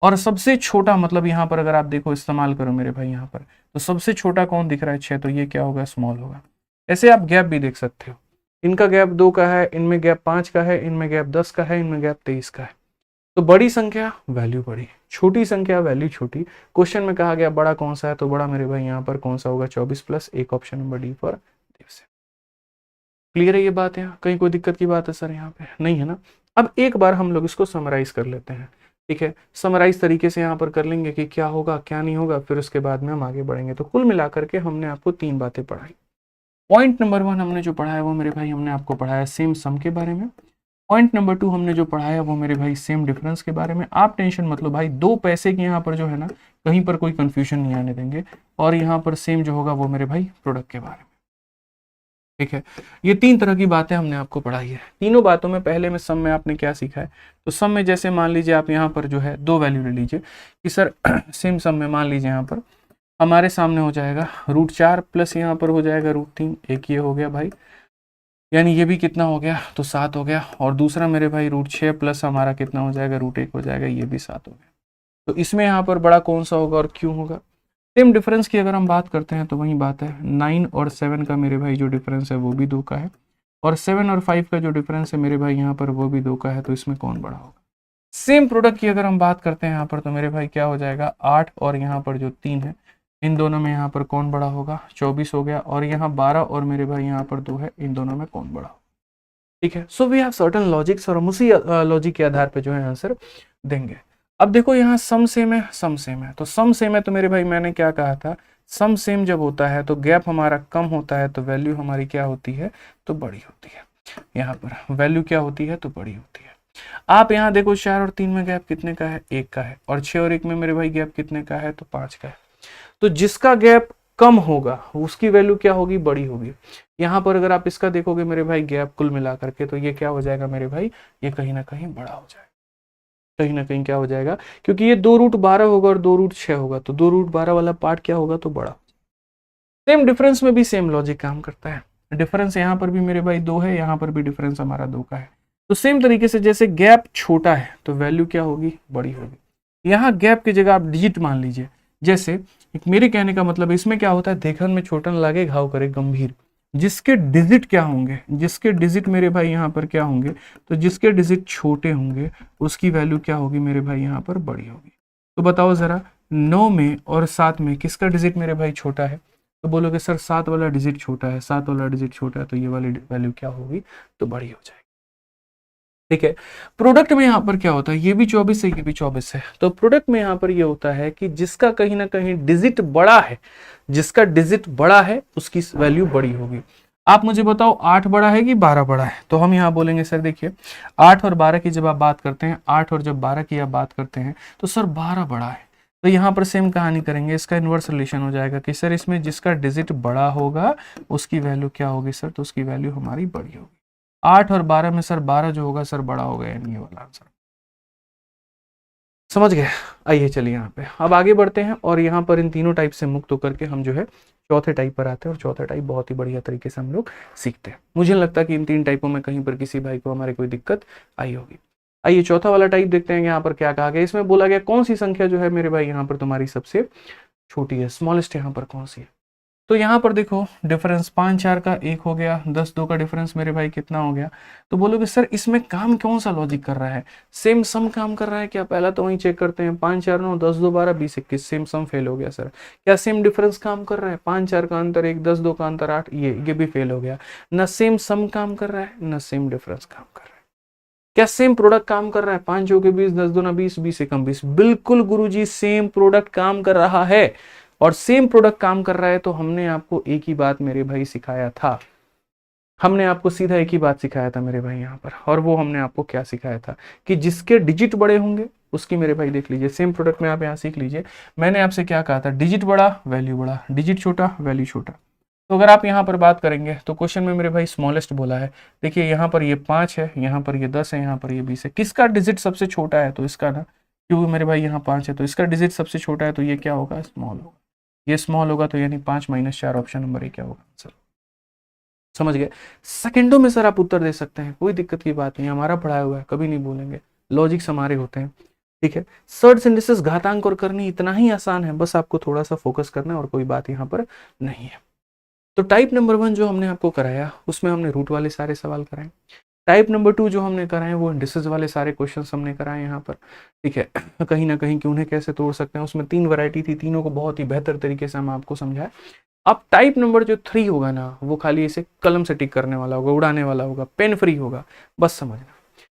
और सबसे छोटा मतलब यहाँ पर अगर आप देखो, इस्तेमाल करो मेरे भाई यहाँ पर, तो सबसे छोटा कौन दिख रहा है, 6, तो ये क्या होगा, स्मॉल होगा। ऐसे आप गैप भी देख सकते हो, इनका गैप 2 का है, इनमें गैप 5 का है, इनमें गैप 10 का है, इनमें गैप 23 का है। तो बड़ी संख्या वैल्यू बड़ी, छोटी संख्या वैल्यू छोटी। क्वेश्चन में कहा गया बड़ा कौन सा है, तो बड़ा मेरे भाई यहाँ पर कौन सा होगा, 24 प्लस एक, ऑप्शन नंबर डी फॉर दिवस। क्लियर है ये बात, यहाँ कहीं कोई दिक्कत की बात है सर, यहाँ पे नहीं है ना। अब एक बार हम लोग इसको समराइज कर लेते हैं, ठीक है। समराइज तरीके से यहाँ पर कर लेंगे कि क्या होगा क्या नहीं होगा, फिर उसके बाद में हम आगे बढ़ेंगे। तो कुल मिलाकर के हमने आपको 3 बातें पढ़ाई। पॉइंट नंबर 1 हमने जो पढ़ा है वो मेरे भाई हमने आपको पढ़ाया सेम सम के बारे में। पॉइंट नंबर 2 हमने जो पढ़ाया वो मेरे भाई सेम डिफरेंस के बारे में। आप टेंशन मत लो भाई, 2 पैसे की यहाँ पर जो है ना, कहीं पर कोई कंफ्यूजन नहीं आने देंगे। और यहाँ पर सेम जो होगा वो मेरे भाई प्रोडक्ट के बारे में, ठीक है। ये 3 तरह की बातें हमने आपको पढ़ाई है। तीनों बातों में पहले में सम में आपने क्या सीखा है, तो सम में जैसे मान लीजिए आप यहाँ पर जो है 2 वैल्यू ले लीजिए कि सर सेम सम में मान लीजिए यहाँ पर हमारे सामने हो जाएगा √4 प्लस यहाँ पर हो जाएगा √3, एक ये हो गया भाई, यानी ये भी कितना हो गया, तो 7 हो गया। और दूसरा मेरे भाई √6 प्लस हमारा कितना हो जाएगा, √1 हो जाएगा, ये भी 7 हो गया। तो इसमें यहाँ पर बड़ा कौन सा होगा और क्यों होगा। सेम डिफरेंस की अगर हम बात करते हैं तो वही बात है, 9 और 7 का मेरे भाई जो डिफरेंस है वो भी 2 का है, और 7 और 5 का जो डिफरेंस है मेरे भाई यहाँ पर वो भी 2 का है। तो इसमें कौन बड़ा होगा। सेम प्रोडक्ट की अगर हम बात करते हैं यहाँ पर, तो मेरे भाई क्या हो जाएगा, 8 और यहाँ पर जो 3 है, इन दोनों में यहाँ पर कौन बड़ा होगा, 24 हो गया। और यहाँ 12 और मेरे भाई यहाँ पर 2 है, इन दोनों में कौन बड़ा होगा, ठीक है। So we have certain logics, और हम उसी लॉजिक के आधार पे जो है आंसर देंगे। अब देखो यहाँ सम सेम है, सम सेम है, तो सम सेम है तो मेरे भाई मैंने क्या कहा था, सम सेम जब होता है तो गैप हमारा कम होता है, तो वैल्यू हमारी क्या होती है, तो बड़ी होती है। यहाँ पर वैल्यू क्या होती है, तो बड़ी होती है। आप यहाँ देखो 4 और 3 में गैप कितने का है, 1 का है, और 6 और 1 में मेरे भाई गैप कितने का है, तो 5 का है। तो जिसका गैप कम होगा उसकी वैल्यू क्या होगी, बड़ी होगी। यहाँ पर अगर आप इसका देखोगे मेरे भाई गैप कुल मिला करके, तो ये क्या हो जाएगा मेरे भाई, ये कहीं ना कहीं बड़ा हो जाएगा, कहीं ना कहीं क्या हो जाएगा, क्योंकि ये 2√12 होगा और 2√6 होगा, तो 2√12 वाला पार्ट क्या होगा, तो बड़ा। सेम डिफरेंस में भी सेम लॉजिक काम करता है। डिफरेंस यहाँ पर भी मेरे भाई 2 है, यहाँ पर भी डिफरेंस हमारा 2 का है। तो सेम तरीके से जैसे गैप छोटा है तो वैल्यू क्या होगी, बड़ी होगी। यहाँ गैप की जगह आप डिजिट मान लीजिए, जैसे एक मेरे कहने का मतलब इसमें क्या होता है, देखन में छोटा न लगे घाव करे गंभीर। जिसके डिजिट क्या होंगे, जिसके डिजिट मेरे भाई यहाँ पर क्या होंगे, तो जिसके डिजिट छोटे होंगे उसकी वैल्यू क्या होगी मेरे भाई यहाँ पर बड़ी होगी। तो बताओ जरा 9 में और 7 में किसका डिजिट मेरे भाई छोटा है, तो बोलोगे सर 7 वाला डिजिट छोटा है, 7 वाला डिजिट छोटा है, तो ये वाली वैल्यू क्या होगी, तो बड़ी हो जाएगी, ठीक है। प्रोडक्ट में यहाँ पर क्या होता है, ये भी 24 है, ये भी 24 है। तो प्रोडक्ट में यहाँ पर ये होता है कि जिसका कहीं ना कहीं डिजिट बड़ा है, जिसका डिजिट बड़ा है उसकी वैल्यू बड़ी होगी। आप मुझे बताओ 8 बड़ा है कि 12 बड़ा है, तो हम यहाँ बोलेंगे सर देखिए 8 और 12 की जब आप बात करते हैं, 8 और जब 12 की आप बात करते हैं, तो सर 12 बड़ा है। तो यहाँ पर सेम कहानी करेंगे, इसका इन्वर्स रिलेशन हो जाएगा कि सर इसमें जिसका डिजिट बड़ा होगा उसकी वैल्यू क्या होगी सर, तो उसकी वैल्यू हमारी बड़ी होगी। 8 और 12 में सर 12 जो होगा सर बड़ा होगा, यानी ये वाला आंसर। समझ गए। आइए चलिए यहाँ पे अब आगे बढ़ते हैं, और यहाँ पर इन तीनों टाइप से मुक्त होकर के हम जो है चौथे टाइप पर आते हैं, और चौथा टाइप बहुत ही बढ़िया तरीके से हम लोग सीखते हैं। मुझे नहीं लगता कि इन 3 टाइपों में कहीं पर किसी भाई को हमारे कोई दिक्कत आई होगी। आइए चौथा वाला टाइप देखते हैं, यहाँ पर क्या कहा गया। इसमें बोला गया कौन सी संख्या जो है मेरे भाई यहाँ पर तुम्हारी सबसे छोटी है, स्मॉलेस्ट यहाँ पर कौन सी है। तो यहाँ पर देखो डिफरेंस 5 4 का 1 हो गया, 10 2 का डिफरेंस मेरे भाई कितना हो गया। तो बोलोगे सर इसमें काम कौन सा लॉजिक कर रहा है, सेम सम काम कर रहा है क्या? पहला तो वही चेक करते हैं, 5 4 9 10 2 12 20 21, सेम सम फेल हो गया सर। क्या सेम डिफरेंस काम कर रहा है? 5 4 का अंतर 1, 10 2 का अंतर 8, ये भी फेल हो गया। न सेम सम काम कर रहा है, न सेम डिफरेंस काम कर रहा है। क्या सेम प्रोडक्ट काम कर रहा है? 5 2 के 20, 10 2 20, 20 एकम 20। बिल्कुल गुरुजी सेम प्रोडक्ट काम कर रहा है। और सेम प्रोडक्ट काम कर रहा है तो हमने आपको एक ही बात मेरे भाई सिखाया था, हमने आपको सीधा एक ही बात सिखाया था मेरे भाई यहाँ पर। और वो हमने आपको क्या सिखाया था कि जिसके डिजिट बड़े होंगे उसकी मेरे भाई देख लीजिए, सेम प्रोडक्ट में आप यहाँ सीख लीजिए। मैंने आपसे क्या कहा था, डिजिट बड़ा वैल्यू बड़ा, डिजिट छोटा वैल्यू छोटा। तो अगर आप यहाँ पर बात करेंगे तो क्वेश्चन में मेरे भाई स्मॉलेस्ट बोला है। देखिए यहाँ पर ये 5 है, यहाँ पर ये 10 है, यहाँ पर ये 20 है। किसका डिजिट सबसे छोटा है? तो इसका ना, क्योंकि मेरे भाई यहाँ 5 है तो इसका डिजिट सबसे छोटा है, तो ये क्या होगा? स्मॉल होगा। ये स्मॉल होगा तो यानी 5 - 4 ऑप्शन नंबर ए क्या होगा आंसर। समझ गए? सेकंडों में सर आप उत्तर दे सकते हैं, कोई दिक्कत की बात नहीं, हमारा पढ़ाया हुआ है, कभी नहीं बोलेंगे, लॉजिक्स हमारे होते हैं। ठीक है, सर्ड सिंथेसिस घातांक और करनी इतना ही आसान है, बस आपको थोड़ा सा फोकस करना है और कोई बात यहाँ पर नहीं है। तो टाइप नंबर 1 जो हमने आपको कराया उसमें हमने रूट वाले सारे सवाल कराए। टाइप नंबर 2 जो हमने कराए वो इंडिसेस वाले सारे क्वेश्चंस हमने कराए यहाँ पर। ठीक है, कहीं ना कहीं कि उन्हें कैसे तोड़ सकते हैं, उसमें 3 वैरायटी थी, तीनों को बहुत ही बेहतर तरीके से हम आपको समझाए। अब टाइप नंबर जो 3 होगा ना, वो खाली इसे कलम से टिक करने वाला होगा, उड़ाने वाला होगा, पेन फ्री होगा, बस समझना।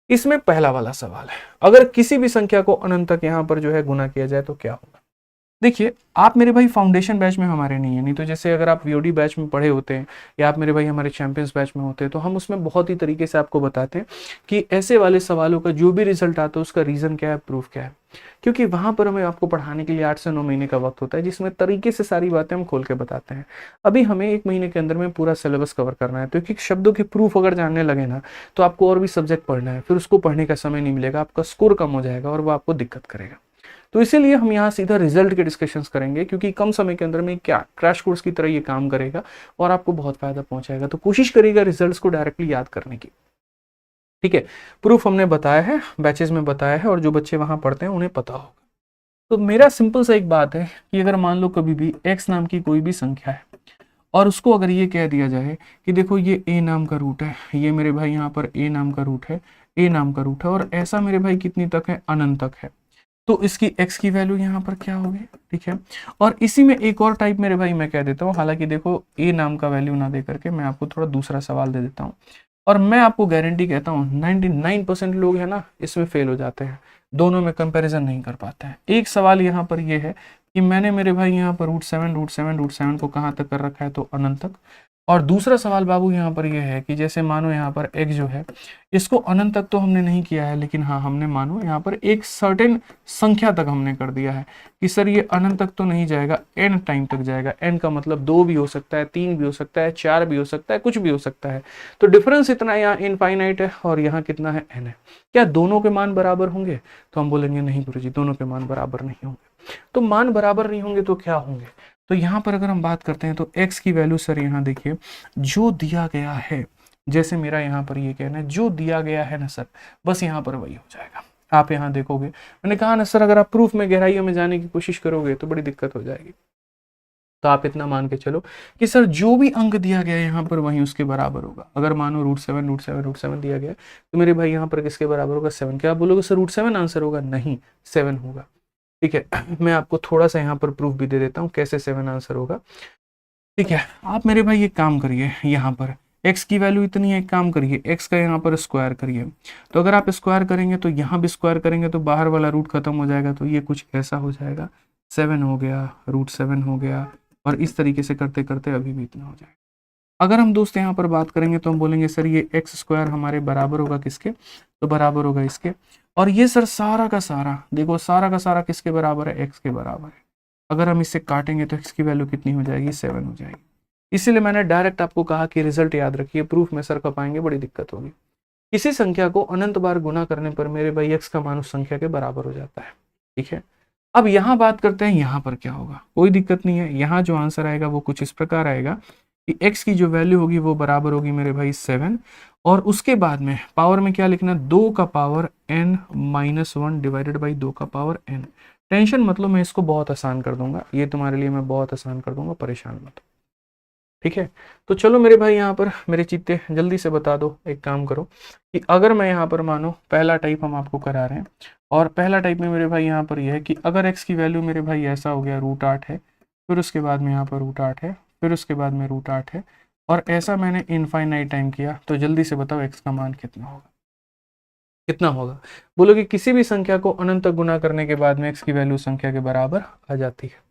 इसमें पहला वाला सवाल है, अगर किसी भी संख्या को अनंत तक यहाँ पर जो है गुना किया जाए तो क्या होगा? देखिए आप मेरे भाई फाउंडेशन बैच में हमारे नहीं है, नहीं तो जैसे अगर आप वीओडी बैच में पढ़े होते हैं या आप मेरे भाई हमारे चैंपियंस बैच में होते हैं तो हम उसमें बहुत ही तरीके से आपको बताते हैं कि ऐसे वाले सवालों का जो भी रिजल्ट आता है उसका रीजन क्या है, प्रूफ क्या है। क्योंकि वहां पर हमें आपको पढ़ाने के लिए 8 से 9 महीने का वक्त होता है, जिसमें तरीके से सारी बातें हम खोल के बताते हैं। अभी हमें 1 महीने के अंदर में पूरा सिलेबस कवर करना है, तो एक शब्दों के प्रूफ अगर जानने लगे ना तो आपको और भी सब्जेक्ट पढ़ना है, फिर उसको पढ़ने का समय नहीं मिलेगा, आपका स्कोर कम हो जाएगा और वो आपको दिक्कत करेगा। तो इसीलिए हम यहाँ सीधा रिजल्ट के डिस्कशंस करेंगे, क्योंकि कम समय के अंदर में क्या क्रैश कोर्स की तरह ये काम करेगा और आपको बहुत फायदा पहुंचाएगा। तो कोशिश करिएगा रिजल्ट्स को डायरेक्टली याद करने की। ठीक है, प्रूफ हमने बताया है, बैचेस में बताया है, और जो बच्चे वहां पढ़ते हैं उन्हें पता होगा। तो मेरा सिंपल सा एक बात है कि अगर मान लो कभी भी x नाम की कोई भी संख्या है और उसको अगर ये कह दिया जाए कि देखो ये a नाम का रूट है, ये मेरे भाई यहाँ पर a नाम का रूट है, a नाम का रूट है, और ऐसा मेरे भाई कितनी तक है? अनंत तक है। तो इसकी x की वैल्यू यहाँ पर क्या होगी? ठीक है, और इसी में एक और टाइप मेरे भाई मैं कह देता हूँ, हालांकि देखो a नाम का वैल्यू ना दे करके मैं आपको थोड़ा दूसरा सवाल दे देता हूँ, और मैं आपको गारंटी कहता हूँ 99% लोग है ना इसमें फेल हो जाते हैं, दोनों में कंपैरिजन नहीं कर पाते हैं। एक सवाल यहाँ पर ये है कि मैंने मेरे भाई यहाँ पर √7 को कहाँ तक कर रखा है? तो अनंत तक। और दूसरा सवाल बाबू यहाँ पर यह है कि जैसे मानो यहाँ पर x जो है इसको अनंत तक तो हमने नहीं किया है, लेकिन हाँ हमने मानो यहाँ पर एक सर्टेन संख्या तक हमने कर दिया है कि सर ये अनंत तक तो नहीं जाएगा, n टाइम तक जाएगा। n का मतलब 2 भी हो सकता है, 3 भी हो सकता है, 4 भी हो सकता है, कुछ भी हो सकता है। तो डिफरेंस इतना यहाँ इनफाइनाइट है और यहाँ कितना है? n है। क्या दोनों के मान बराबर होंगे? तो हम बोलेंगे नहीं गुरुजी, दोनों के मान बराबर नहीं होंगे। तो मान बराबर नहीं होंगे तो क्या होंगे? तो यहाँ पर अगर हम बात करते हैं तो x की वैल्यू सर यहाँ देखिए जो दिया गया है, जैसे मेरा यहाँ पर ये कहना है जो दिया गया है ना सर, बस यहाँ पर वही हो जाएगा। आप यहाँ देखोगे, मैंने कहा ना सर अगर आप प्रूफ में गहराइयों में जाने की कोशिश करोगे तो बड़ी दिक्कत हो जाएगी। तो आप इतना मान के चलो कि सर जो भी अंक दिया गया है यहाँ पर वही उसके बराबर होगा। अगर मानो √7 दिया गया तो मेरे भाई यहाँ पर किसके बराबर होगा? 7। क्या आप बोलोगे सर √7 आंसर होगा? नहीं, 7 होगा। ठीक है, मैं आपको थोड़ा सा यहाँ पर प्रूफ भी दे देता हूँ कैसे 7 आंसर होगा। ठीक है, आप मेरे भाई एक काम करिए, यहाँ पर x की वैल्यू इतनी है, एक काम करिए x का यहाँ पर स्क्वायर करिए। तो अगर आप स्क्वायर करेंगे तो यहाँ भी स्क्वायर करेंगे तो बाहर वाला रूट खत्म हो जाएगा, तो ये कुछ ऐसा हो जाएगा, 7 हो गया, √7 हो गया, और इस तरीके से करते करते अभी भी इतना हो जाएगा। अगर हम दोस्त यहाँ पर बात करेंगे तो हम बोलेंगे सर ये x² हमारे बराबर होगा किसके? तो बराबर होगा इसके। और ये सर सारा का सारा देखो, सारा का सारा किसके बराबर है? x के बराबर है। अगर हम इससे काटेंगे तो x की वैल्यू कितनी हो जाएगी? 7 हो जाएगी। इसीलिए मैंने डायरेक्ट आपको कहा कि रिजल्ट याद रखिए, प्रूफ में सर कब आएंगे बड़ी दिक्कत होगी। किसी संख्या को अनंत बार गुना करने पर मेरे भाई x का मान उस संख्या के बराबर हो जाता है। ठीक है, अब यहाँ बात करते हैं यहाँ पर क्या होगा। कोई दिक्कत नहीं है, यहाँ जो आंसर आएगा वो कुछ इस प्रकार आएगा कि x की जो वैल्यू होगी वो बराबर होगी मेरे भाई 7, और उसके बाद में पावर में क्या लिखना? 2 का पावर n - 1 डिवाइडेड बाई 2 का पावर n। टेंशन मतलब मैं इसको बहुत आसान कर दूंगा, ये तुम्हारे लिए मैं बहुत आसान कर दूंगा, परेशान मत। ठीक है। तो चलो मेरे भाई यहाँ पर मेरे चीते जल्दी से बता दो, एक काम करो कि अगर मैं यहाँ पर मानो पहला टाइप हम आपको करा रहे हैं, और पहला टाइप में मेरे भाई यहाँ पर यह है कि अगर x की वैल्यू मेरे भाई ऐसा हो गया √8 है, फिर उसके बाद में यहाँ पर √8 है, फिर उसके बाद में √8 है, और ऐसा मैंने इनफाइनाइट टाइम किया, तो जल्दी से बताओ x का मान कितना होगा। कितना होगा? बोलो कि किसी भी संख्या को अनंत तक गुना करने के बाद में x की वैल्यू संख्या के बराबर आ जाती है।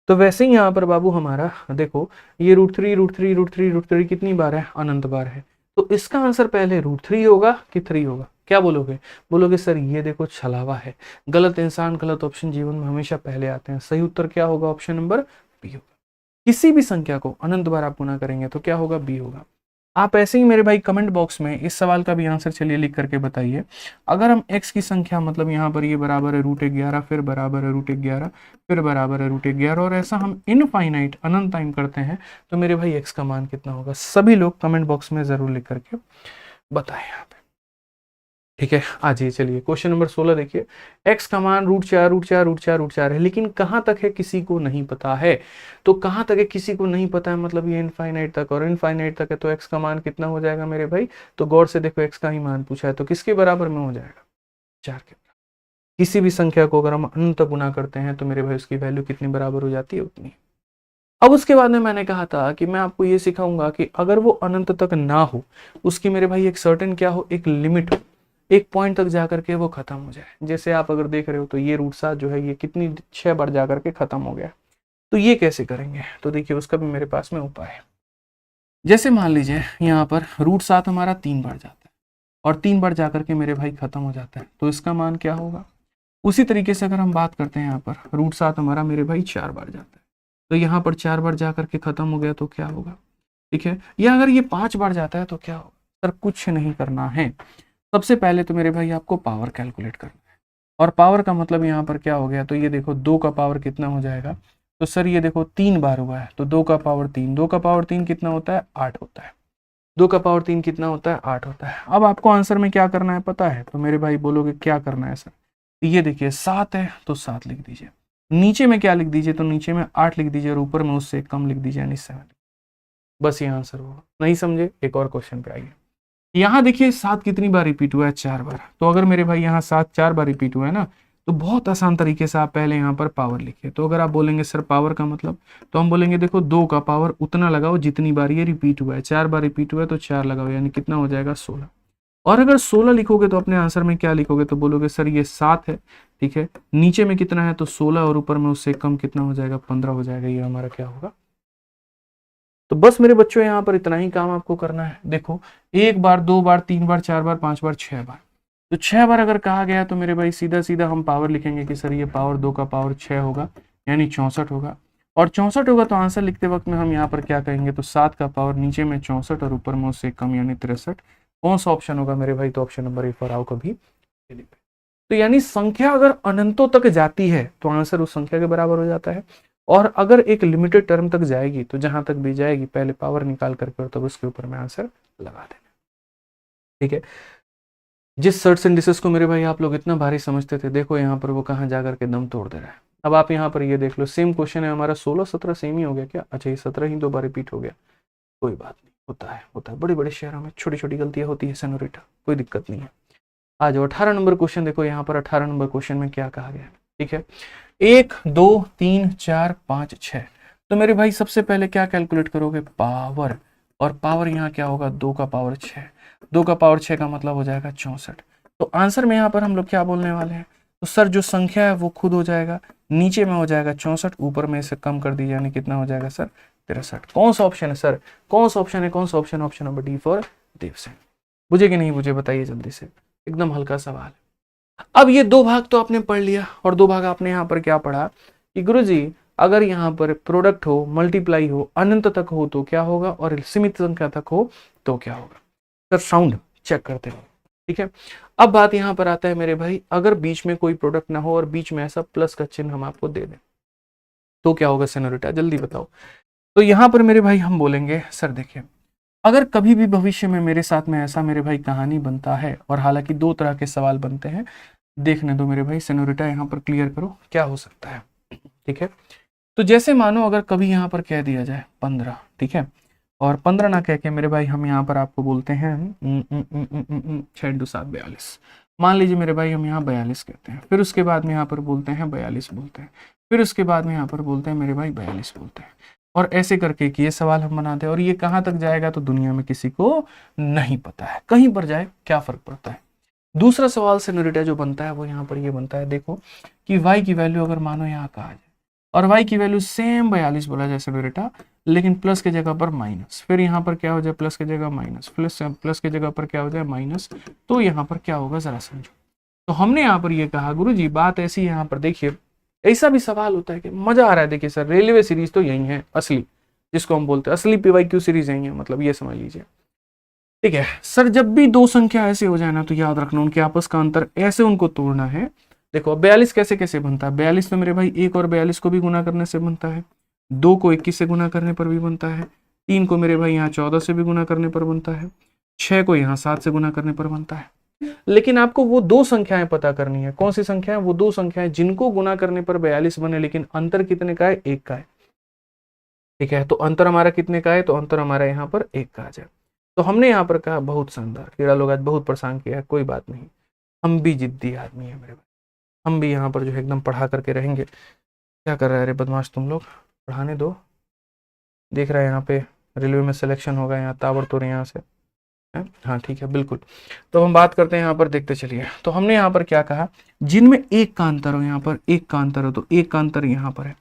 तो वैसे ही यहाँ पर बाबू हमारा देखो, ये √3 √3 √3 √3 कितनी बार है? अनंत बार है। तो इसका आंसर पहले √3 होगा कि 3 होगा? क्या बोलोगे? बोलोगे सर ये देखो छलावा है, गलत इंसान गलत ऑप्शन जीवन में हमेशा पहले आते हैं। सही उत्तर क्या होगा? ऑप्शन नंबर बी होगा। किसी भी संख्या को अनंत बार आप गुना करेंगे तो क्या होगा? बी होगा। आप ऐसे ही मेरे भाई कमेंट बॉक्स में इस सवाल का भी आंसर चलिए लिख करके बताइए। अगर हम x की संख्या मतलब यहाँ पर ये बराबर है √11, फिर बराबर है √11, फिर बराबर है √11, और ऐसा हम इनफाइनाइट अनंत टाइम करते हैं, तो मेरे भाई x का मान कितना होगा? सभी लोग कमेंट बॉक्स में जरूर लिख करके बताएं यहाँ पे। ठीक है, आज ये चलिए क्वेश्चन नंबर 16 देखिए। x का मान √4 √4 √4 √4 है, लेकिन कहाँ तक है किसी को नहीं पता है। तो कहाँ तक है किसी को नहीं पता है, मतलब ये इनफाइनाइट तक, और इनफाइनाइट तक है तो x का मान कितना हो जाएगा मेरे भाई? तो गौर से देखो, x का ही मान पूछा है, तो किसके बराबर में हो जाएगा? 4 के बराबर। किसी भी संख्या को अगर हम अनंत तक गुना करते हैं तो मेरे भाई उसकी वैल्यू कितनी बराबर हो जाती है? उतनी। अब उसके बाद में मैंने कहा था कि मैं आपको ये सिखाऊंगा कि अगर वो अनंत तक ना हो, उसकी मेरे भाई एक सर्टेन क्या हो, एक लिमिट हो, एक पॉइंट तक जाकर के वो खत्म हो जाए। जैसे आप अगर देख रहे हो तो ये √7 जो है ये कितनी 6 बार जाकर के खत्म हो गया। तो ये कैसे करेंगे? तो देखिए उसका भी मेरे पास में उपाय है। जैसे मान लीजिए यहाँ पर √7 हमारा 3 बार जाता है, और 3 बार जाकर के मेरे भाई खत्म हो जाता है, तो इसका मान क्या होगा? उसी तरीके से अगर हम बात करते हैं यहाँ पर √7 हमारा मेरे भाई 4 बार जाता है, तो यहाँ पर 4 बार जाकर के खत्म हो गया, तो क्या होगा? ठीक है। या अगर ये 5 बार जाता है तो क्या होगा? सर कुछ नहीं करना है, सबसे पहले तो मेरे भाई आपको पावर कैलकुलेट करना है। और पावर का मतलब यहाँ पर क्या हो गया? तो ये देखो 2 का पावर कितना हो जाएगा? तो सर ये देखो 3 बार हुआ है, तो 2 का पावर 3, 2 का पावर 3 कितना होता है? 8 होता है। 2 का पावर 3 कितना होता है? 8 होता है। अब आपको आंसर में क्या करना है पता है? तो मेरे भाई बोलोगे क्या करना है सर? ये देखिए 7 है तो 7 लिख दीजिए, नीचे में क्या लिख दीजिए? तो नीचे में 8 लिख दीजिए, और ऊपर में उससे कम लिख दीजिए, यानी 7। बस ये आंसर होगा। नहीं समझे? एक और क्वेश्चन पे आइए। यहाँ देखिए 7 कितनी बार रिपीट हुआ है? 4 बार। तो अगर मेरे भाई यहाँ 7 4 बार रिपीट हुआ है ना, तो बहुत आसान तरीके से आप पहले यहाँ पर पावर लिखिए। तो अगर आप बोलेंगे सर पावर का मतलब, तो हम बोलेंगे देखो 2 का पावर उतना लगाओ जितनी बार ये रिपीट हुआ है। 4 बार रिपीट हुआ है तो 4 लगाओ, यानी कितना हो जाएगा? 16। और अगर 16 लिखोगे तो अपने आंसर में क्या लिखोगे? तो बोलोगे सर ये 7 है, ठीक है, नीचे में कितना है? तो 16, और ऊपर में उससे कम कितना हो जाएगा? 15 हो जाएगा। ये हमारा क्या होगा? तो बस मेरे बच्चों यहाँ पर इतना ही काम आपको करना है। देखो 1 बार 2 बार 3 बार 4 बार 5 बार 6 बार, तो 6 बार अगर कहा गया तो मेरे भाई सीधा सीधा हम पावर लिखेंगे कि सर ये पावर 2 का पावर 6 होगा, यानी 64 होगा। और 64 होगा तो आंसर लिखते वक्त में हम यहाँ पर क्या कहेंगे? तो 7 का पावर नीचे में 64 और ऊपर में उससे कम, यानी 63। कौन सा ऑप्शन होगा मेरे भाई? तो ऑप्शन नंबर ए पर आओ कभी। तो यानी संख्या अगर अनंतों तक जाती है तो आंसर उस संख्या के बराबर हो जाता है, और अगर एक लिमिटेड टर्म तक जाएगी तो जहां तक भी जाएगी पहले पावर निकाल करके और तब उसके ऊपर में आंसर लगा देना। ठीक है। जिस सर्ट्स एंड डिसेस को मेरे भाई आप लोग इतना भारी समझते थे, देखो यहाँ पर वो कहाँ जा करके दम तोड़ दे रहा है। अब आप यहाँ पर ये देख लो, सेम क्वेश्चन है हमारा, 16 17 सेम ही हो गया क्या? अच्छा ये 17 ही 2 बार रिपीट हो गया, कोई बात नहीं, होता है बड़े बड़े शहरों में छोटी छोटी गलतियां होती है सेनोरिटा, कोई दिक्कत नहीं है। आ जाओ 18 नंबर क्वेश्चन देखो, यहाँ पर 18 नंबर क्वेश्चन में क्या कहा गया? ठीक है, 1 2 3 4 5 6। तो मेरे भाई सबसे पहले क्या कैलकुलेट करोगे? पावर। और पावर यहाँ क्या होगा? 2 का पावर 6। 2 का पावर 6 का मतलब हो जाएगा 64। तो आंसर में यहाँ पर हम लोग क्या बोलने वाले हैं? तो सर जो संख्या है वो खुद हो जाएगा, नीचे में हो जाएगा 64, ऊपर में इसे कम कर दीजिए, यानी कितना हो जाएगा सर? 63। कौन सा ऑप्शन है सर? कौन सा ऑप्शन है? कौन सा option? Option number D for Devsen. बुझे कि नहीं बुझे? बताइए जल्दी से, एकदम हल्का सवाल। अब ये 2 भाग तो आपने पढ़ लिया, और 2 भाग आपने यहाँ पर क्या पढ़ा कि गुरुजी अगर यहाँ पर प्रोडक्ट हो, मल्टीप्लाई हो, अनंत तक हो तो क्या होगा, और सीमित संख्या तक हो तो क्या होगा। सर साउंड चेक करते हैं। ठीक है, अब बात यहाँ पर आता है मेरे भाई, अगर बीच में कोई प्रोडक्ट ना हो और बीच में ऐसा प्लस का चिन्ह हम आपको दे दें तो क्या होगा सेनोरिटा? जल्दी बताओ। तो यहाँ पर मेरे भाई हम बोलेंगे सर देखिए, अगर कभी भी भविष्य में मेरे साथ में ऐसा मेरे भाई कहानी बनता है, और हालांकि 2 तरह के सवाल बनते हैं, देखने दो मेरे भाई, सेनोरिटा यहाँ पर क्लियर करो क्या हो सकता है। ठीक है, तो जैसे मानो अगर कभी यहाँ पर कह दिया जाए 15, ठीक है, और 15 ना कह के मेरे भाई हम यहाँ पर आपको बोलते हैं 6 × 7 42। मान लीजिए मेरे भाई हम यहाँ 42 कहते हैं, फिर उसके बाद में यहाँ पर बोलते हैं 42 बोलते हैं, फिर उसके बाद में यहाँ पर बोलते हैं मेरे भाई 42 बोलते हैं, और ऐसे करके कि ये सवाल हम बनाते हैं। और ये कहाँ तक जाएगा तो दुनिया में किसी को नहीं पता है, कहीं पर जाए क्या फर्क पड़ता है। दूसरा सवाल सेनोरिटा जो बनता है वो यहाँ पर ये बनता है, देखो कि y की वैल्यू अगर मानो यहाँ कहा जाए और y की वैल्यू सेम 42 बोला जाए सेनोरिटा, लेकिन प्लस के जगह पर माइनस, फिर यहाँ पर क्या हो जाए प्लस के जगह माइनस, प्लस के जगह पर क्या हो जाए माइनस, तो यहाँ पर क्या होगा जरा समझो। तो हमने यहाँ पर ये कहा गुरुजी बात ऐसी है, यहाँ पर देखिए ऐसा भी सवाल होता है कि मजा आ रहा है, देखिए सर रेलवे सीरीज तो यही है असली, जिसको हम बोलते हैं असली PYQ सीरीज यही है, मतलब ये समझ लीजिए। ठीक है सर, जब भी दो संख्या ऐसे हो जाए ना तो याद रखना उनके आपस का अंतर ऐसे उनको तोड़ना है। देखो 42 कैसे कैसे बनता है, 42 तो मेरे भाई 1 और 42 को भी गुना करने से बनता है, 2 को 21 से गुना करने पर भी बनता है, 3 को मेरे भाई यहाँ 14 से भी गुना करने पर बनता है, 6 को यहाँ 7 से गुना करने पर बनता है। लेकिन आपको वो दो संख्याएं पता करनी है, कौन सी संख्याएं, वो दो संख्याएं जिनको गुना करने पर 42 बने, लेकिन अंतर कितने का है, 1 का है। ठीक है, तो अंतर हमारा कितने का है, तो अंतर हमारा यहाँ पर 1 का आ जाए। तो हमने यहाँ पर कहा बहुत शानदार, कीड़ा लोग आज बहुत परेशान किया है, कोई बात नहीं, हम भी जिद्दी आदमी है मेरे भाई, हम भी यहाँ पर जो है एकदम पढ़ा करके रहेंगे। क्या कर रहा है अरे बदमाश तुम लोग, पढ़ाने दो। देख रहा है यहाँ पे रेलवे में सिलेक्शन होगा, यहाँ ताबड़तोड़ यहाँ से है? हाँ ठीक है बिल्कुल। तो हम बात करते हैं यहाँ पर, देखते चलिए। तो हमने यहाँ पर क्या कहा, जिनमें एक का अंतर हो, यहाँ पर एक का अंतर हो तो एक का अंतर यहाँ पर है,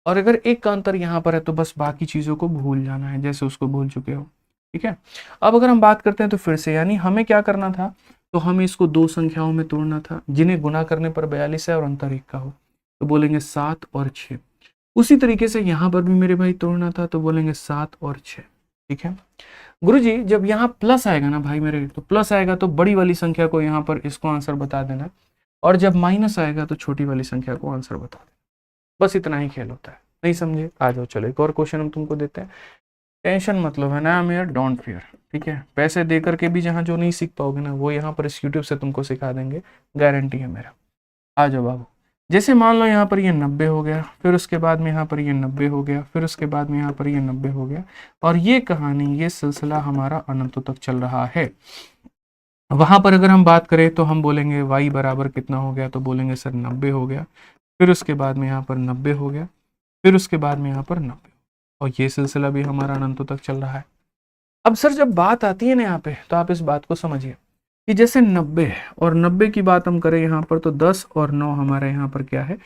और अगर एक का अंतर यहाँ पर है तो बस बाकी चीजों को भूल जाना है जैसे उसको भूल चुके हो। ठीक है, अब अगर हम बात करते हैं तो फिर से, यानी हमें क्या करना था, तो हमें इसको दो संख्याओं में तोड़ना था जिन्हें गुना करने पर 42 है और अंतर 1 का हो, तो बोलेंगे 7 और 6। उसी तरीके से यहाँ पर भी मेरे भाई तोड़ना था, तो बोलेंगे 7 और 6। ठीक है गुरुजी, जब यहाँ प्लस आएगा ना भाई मेरे, तो प्लस आएगा तो बड़ी वाली संख्या को यहाँ पर इसको आंसर बता देना, और जब माइनस आएगा तो छोटी वाली संख्या को आंसर बता देना। बस इतना ही खेल होता है, नहीं समझे? आ जाओ चलो एक और क्वेश्चन हम तुमको देते हैं। टेंशन मतलब है ना मेयर, डोंट फियर। ठीक है, पैसे दे करके भी जहाँ जो नहीं सीख पाओगे ना, वो यहाँ पर इस यूट्यूब से तुमको सिखा देंगे, गारंटी है मेरा। आ जाओ बाबू। जैसे मान लो यहाँ पर ये 90 हो गया, फिर उसके बाद में यहाँ पर ये 90 हो गया, फिर उसके बाद में यहाँ पर ये 90 हो गया, और ये कहानी, ये सिलसिला हमारा अनंतों तक चल रहा है। वहां पर अगर हम बात करें तो हम बोलेंगे y बराबर कितना हो गया, तो बोलेंगे सर 90 हो गया, फिर उसके बाद में यहाँ पर 90 हो गया, फिर उसके बाद में यहाँ पर 90, और ये सिलसिला भी हमारा अनंतों तक चल रहा है। अब सर जब बात आती है ना यहाँ पे, तो आप इस बात को समझिए कि जैसे 90 और 90 की बात हम करें यहाँ पर, तो 10 और 9 हमारा यहाँ पर क्या है।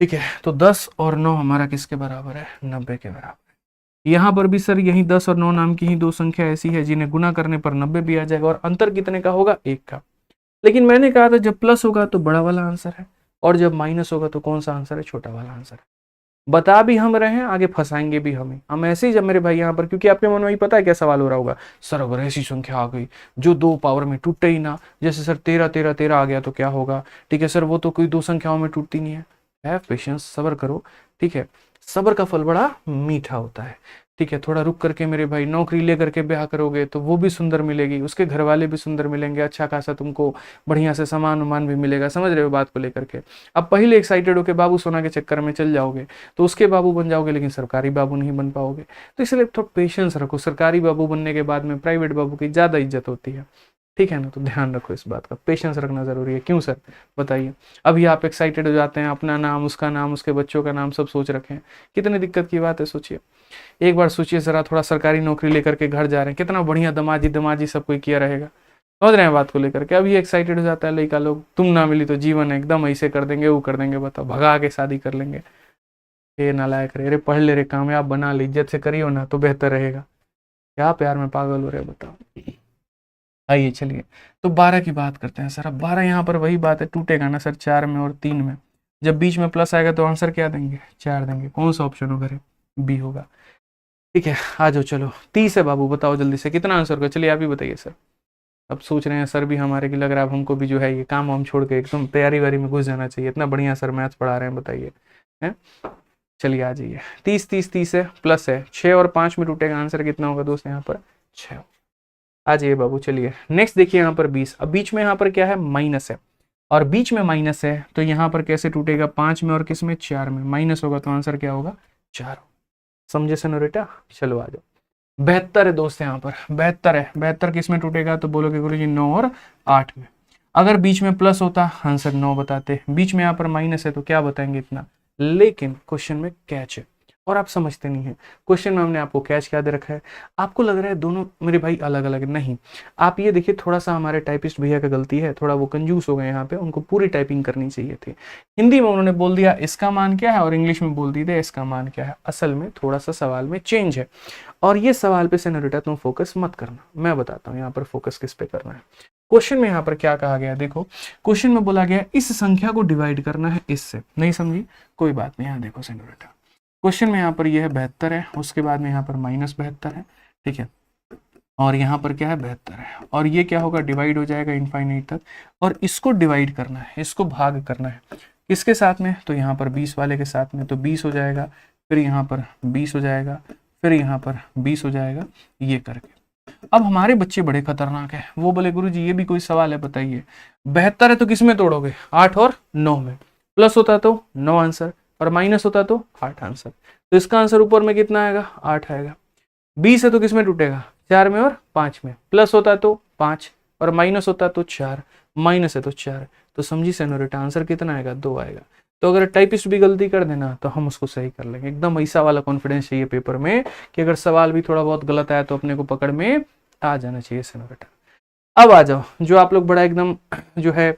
ठीक है, तो 10 और 9 हमारा किसके बराबर है, 90 के बराबर। यहाँ पर भी सर यही 10 और 9 नाम की ही दो संख्या ऐसी है जिन्हें गुना करने पर 90 भी आ जाएगा, और अंतर कितने का होगा, 1 का। लेकिन मैंने कहा था जब प्लस होगा तो बड़ा वाला आंसर है, और जब माइनस होगा तो कौन सा आंसर है, छोटा वाला आंसर है। बता भी हम रहे हैं, आगे फंसाएंगे भी हम ऐसे ही। जब मेरे भाई यहाँ पर, क्योंकि आपके मन में ही पता है क्या सवाल हो रहा होगा, सर अगर ऐसी संख्या आ गई जो 2 पावर में टूटे ही ना, जैसे सर 13 13 13 आ गया तो क्या होगा। ठीक है सर, वो तो कोई दो संख्याओं में टूटती नहीं है। हैव पेशेंस, सब्र करो। ठीक है, सब्र का फल बड़ा मीठा होता है। ठीक है, थोड़ा रुक करके मेरे भाई, नौकरी ले करके ब्याह करोगे तो वो भी सुंदर मिलेगी, उसके घर वाले भी सुंदर मिलेंगे, अच्छा खासा तुमको बढ़िया से सामान उमान भी मिलेगा। समझ रहे हो बात को लेकर के? अब पहले एक्साइटेड होकर बाबू सोना के चक्कर में चल जाओगे तो उसके बाबू बन जाओगे, लेकिन सरकारी बाबू नहीं बन पाओगे। तो इसलिए थोड़ा पेशेंस रखो, सरकारी बाबू बनने के बाद में प्राइवेट बाबू की ज़्यादा इज्जत होती है। ठीक है ना, तो ध्यान रखो इस बात का, पेशेंस रखना जरूरी है। क्यों सर बताइए? अभी आप एक्साइटेड हो जाते हैं, अपना नाम, उसका नाम, उसके बच्चों का नाम सब सोच रखे हैं, कितनी दिक्कत की बात है। सोचिए, एक बार सोचिए जरा, थोड़ा सरकारी नौकरी लेकर के घर जा रहे हैं, कितना बढ़िया दमाजी दमाजी सब कोई किया रहेगा। समझ रहे हैं बात को लेकर के? अभी एक्साइटेड हो जाता है लड़का लोग, तुम ना मिली तो जीवन एकदम ऐसे कर देंगे, वो कर देंगे, बताओ, भगा के शादी कर लेंगे। ये नालायक रे, अरे पढ़ ले रे, कामयाब बना ले, इज्जत से करियो ना तो बेहतर रहेगा। क्या प्यार में पागल हो रहे बताओ। आइए चलिए, तो 12 की बात करते हैं सर। अब 12 यहाँ पर वही बात है, टूटेगा ना सर 4 में और 3 में। जब बीच में प्लस आएगा तो आंसर क्या देंगे, 4 देंगे। कौन सा ऑप्शन होगा, बी होगा। ठीक है, आ जाओ चलो। 30 है बाबू, बताओ जल्दी से कितना आंसर होगा। चलिए आप ही बताइए सर। अब सोच रहे हैं सर भी हमारे की, लग रहा है अब हमको भी जो है ये काम वाम छोड़ के एकदम तैयारी वारी में घुस जाना चाहिए, इतना बढ़िया सर मैथ्स पढ़ा रहे हैं, बताइए हैं। चलिए आ जाइए। 30 30 30 है, प्लस है 6 और 5 में टूटेगा, आंसर कितना होगा दोस्त यहाँ पर, 6। आ जाइए बाबू। चलिए नेक्स्ट देखिए यहाँ पर 20। अब बीच में यहाँ पर क्या है, माइनस है, और बीच में माइनस है तो यहाँ पर कैसे टूटेगा, 5 में और किस में, 4 में। माइनस होगा तो आंसर क्या होगा, 4। समझे सनोरेटा? चलो आ जाओ। 72 है दोस्त, यहाँ पर 72 है। 72 किस में टूटेगा तो बोलोगे गुरु जी 9 और 8 में। अगर बीच में प्लस होता आंसर 9 बताते, बीच में यहाँ पर माइनस है तो क्या बताएंगे इतना। लेकिन क्वेश्चन में कैच है और आप समझते नहीं है। क्वेश्चन में हमने आपको कैच क्या दे रखा है, आपको लग रहा है दोनों मेरे भाई अलग अलग, नहीं। आप ये देखिए, थोड़ा सा हमारे टाइपिस्ट भैया का गलती है, थोड़ा वो कंजूस हो गए यहाँ पे, उनको पूरी टाइपिंग करनी चाहिए थी। हिंदी में उन्होंने बोल दिया इसका मान क्या है और इंग्लिश में बोल दिया इसका मान क्या है। असल में थोड़ा सा सवाल में चेंज है और ये सवाल पे सेनोरिटा तुम फोकस मत करना, मैं बताता हूँ यहाँ पर फोकस किस पे करना है। क्वेश्चन में यहाँ पर क्या कहा गया, देखो क्वेश्चन में बोला गया इस संख्या को डिवाइड करना है इससे, नहीं समझी कोई बात नहीं। यहाँ देखो सेनोरिटा, क्वेश्चन में यहाँ पर यह है 72 है, उसके बाद में यहाँ पर -72 है, ठीक है, और यहाँ पर क्या है 72 है, और ये क्या होगा डिवाइड हो जाएगा इनफाइनाइट तक, और इसको डिवाइड करना है, इसको भाग करना है किसके साथ में, तो यहाँ पर 20 वाले के साथ में, तो 20 हो जाएगा, फिर यहाँ पर 20 हो जाएगा, फिर यहाँ पर 20 हो जाएगा, ये करके। अब हमारे बच्चे बड़े खतरनाक है, वो बोले गुरुजी ये भी कोई सवाल है बताइए, 72 है तो किस में तोड़ोगे, 8 और 9 में, प्लस होता तो 9 आंसर और माइनस होता तो 8 आंसर, तो इसका आंसर ऊपर में कितना आएगा 8 आएगा। 20 है तो किस में टूटेगा 4 में और 5 में, प्लस होता तो 5 और माइनस होता तो 4, माइनस है तो 4, तो समझी सेनोरिटा आंसर कितना आएगा 2 आएगा। तो अगर टाइपिस्ट भी गलती कर देना तो हम उसको सही कर लेंगे, एकदम ऐसा वाला कॉन्फिडेंस चाहिए पेपर में कि अगर सवाल भी थोड़ा बहुत गलत आया तो अपने को पकड़ में आ जाना चाहिए सेनोरिटा। अब आ जाओ, जो आप लोग बड़ा एकदम जो है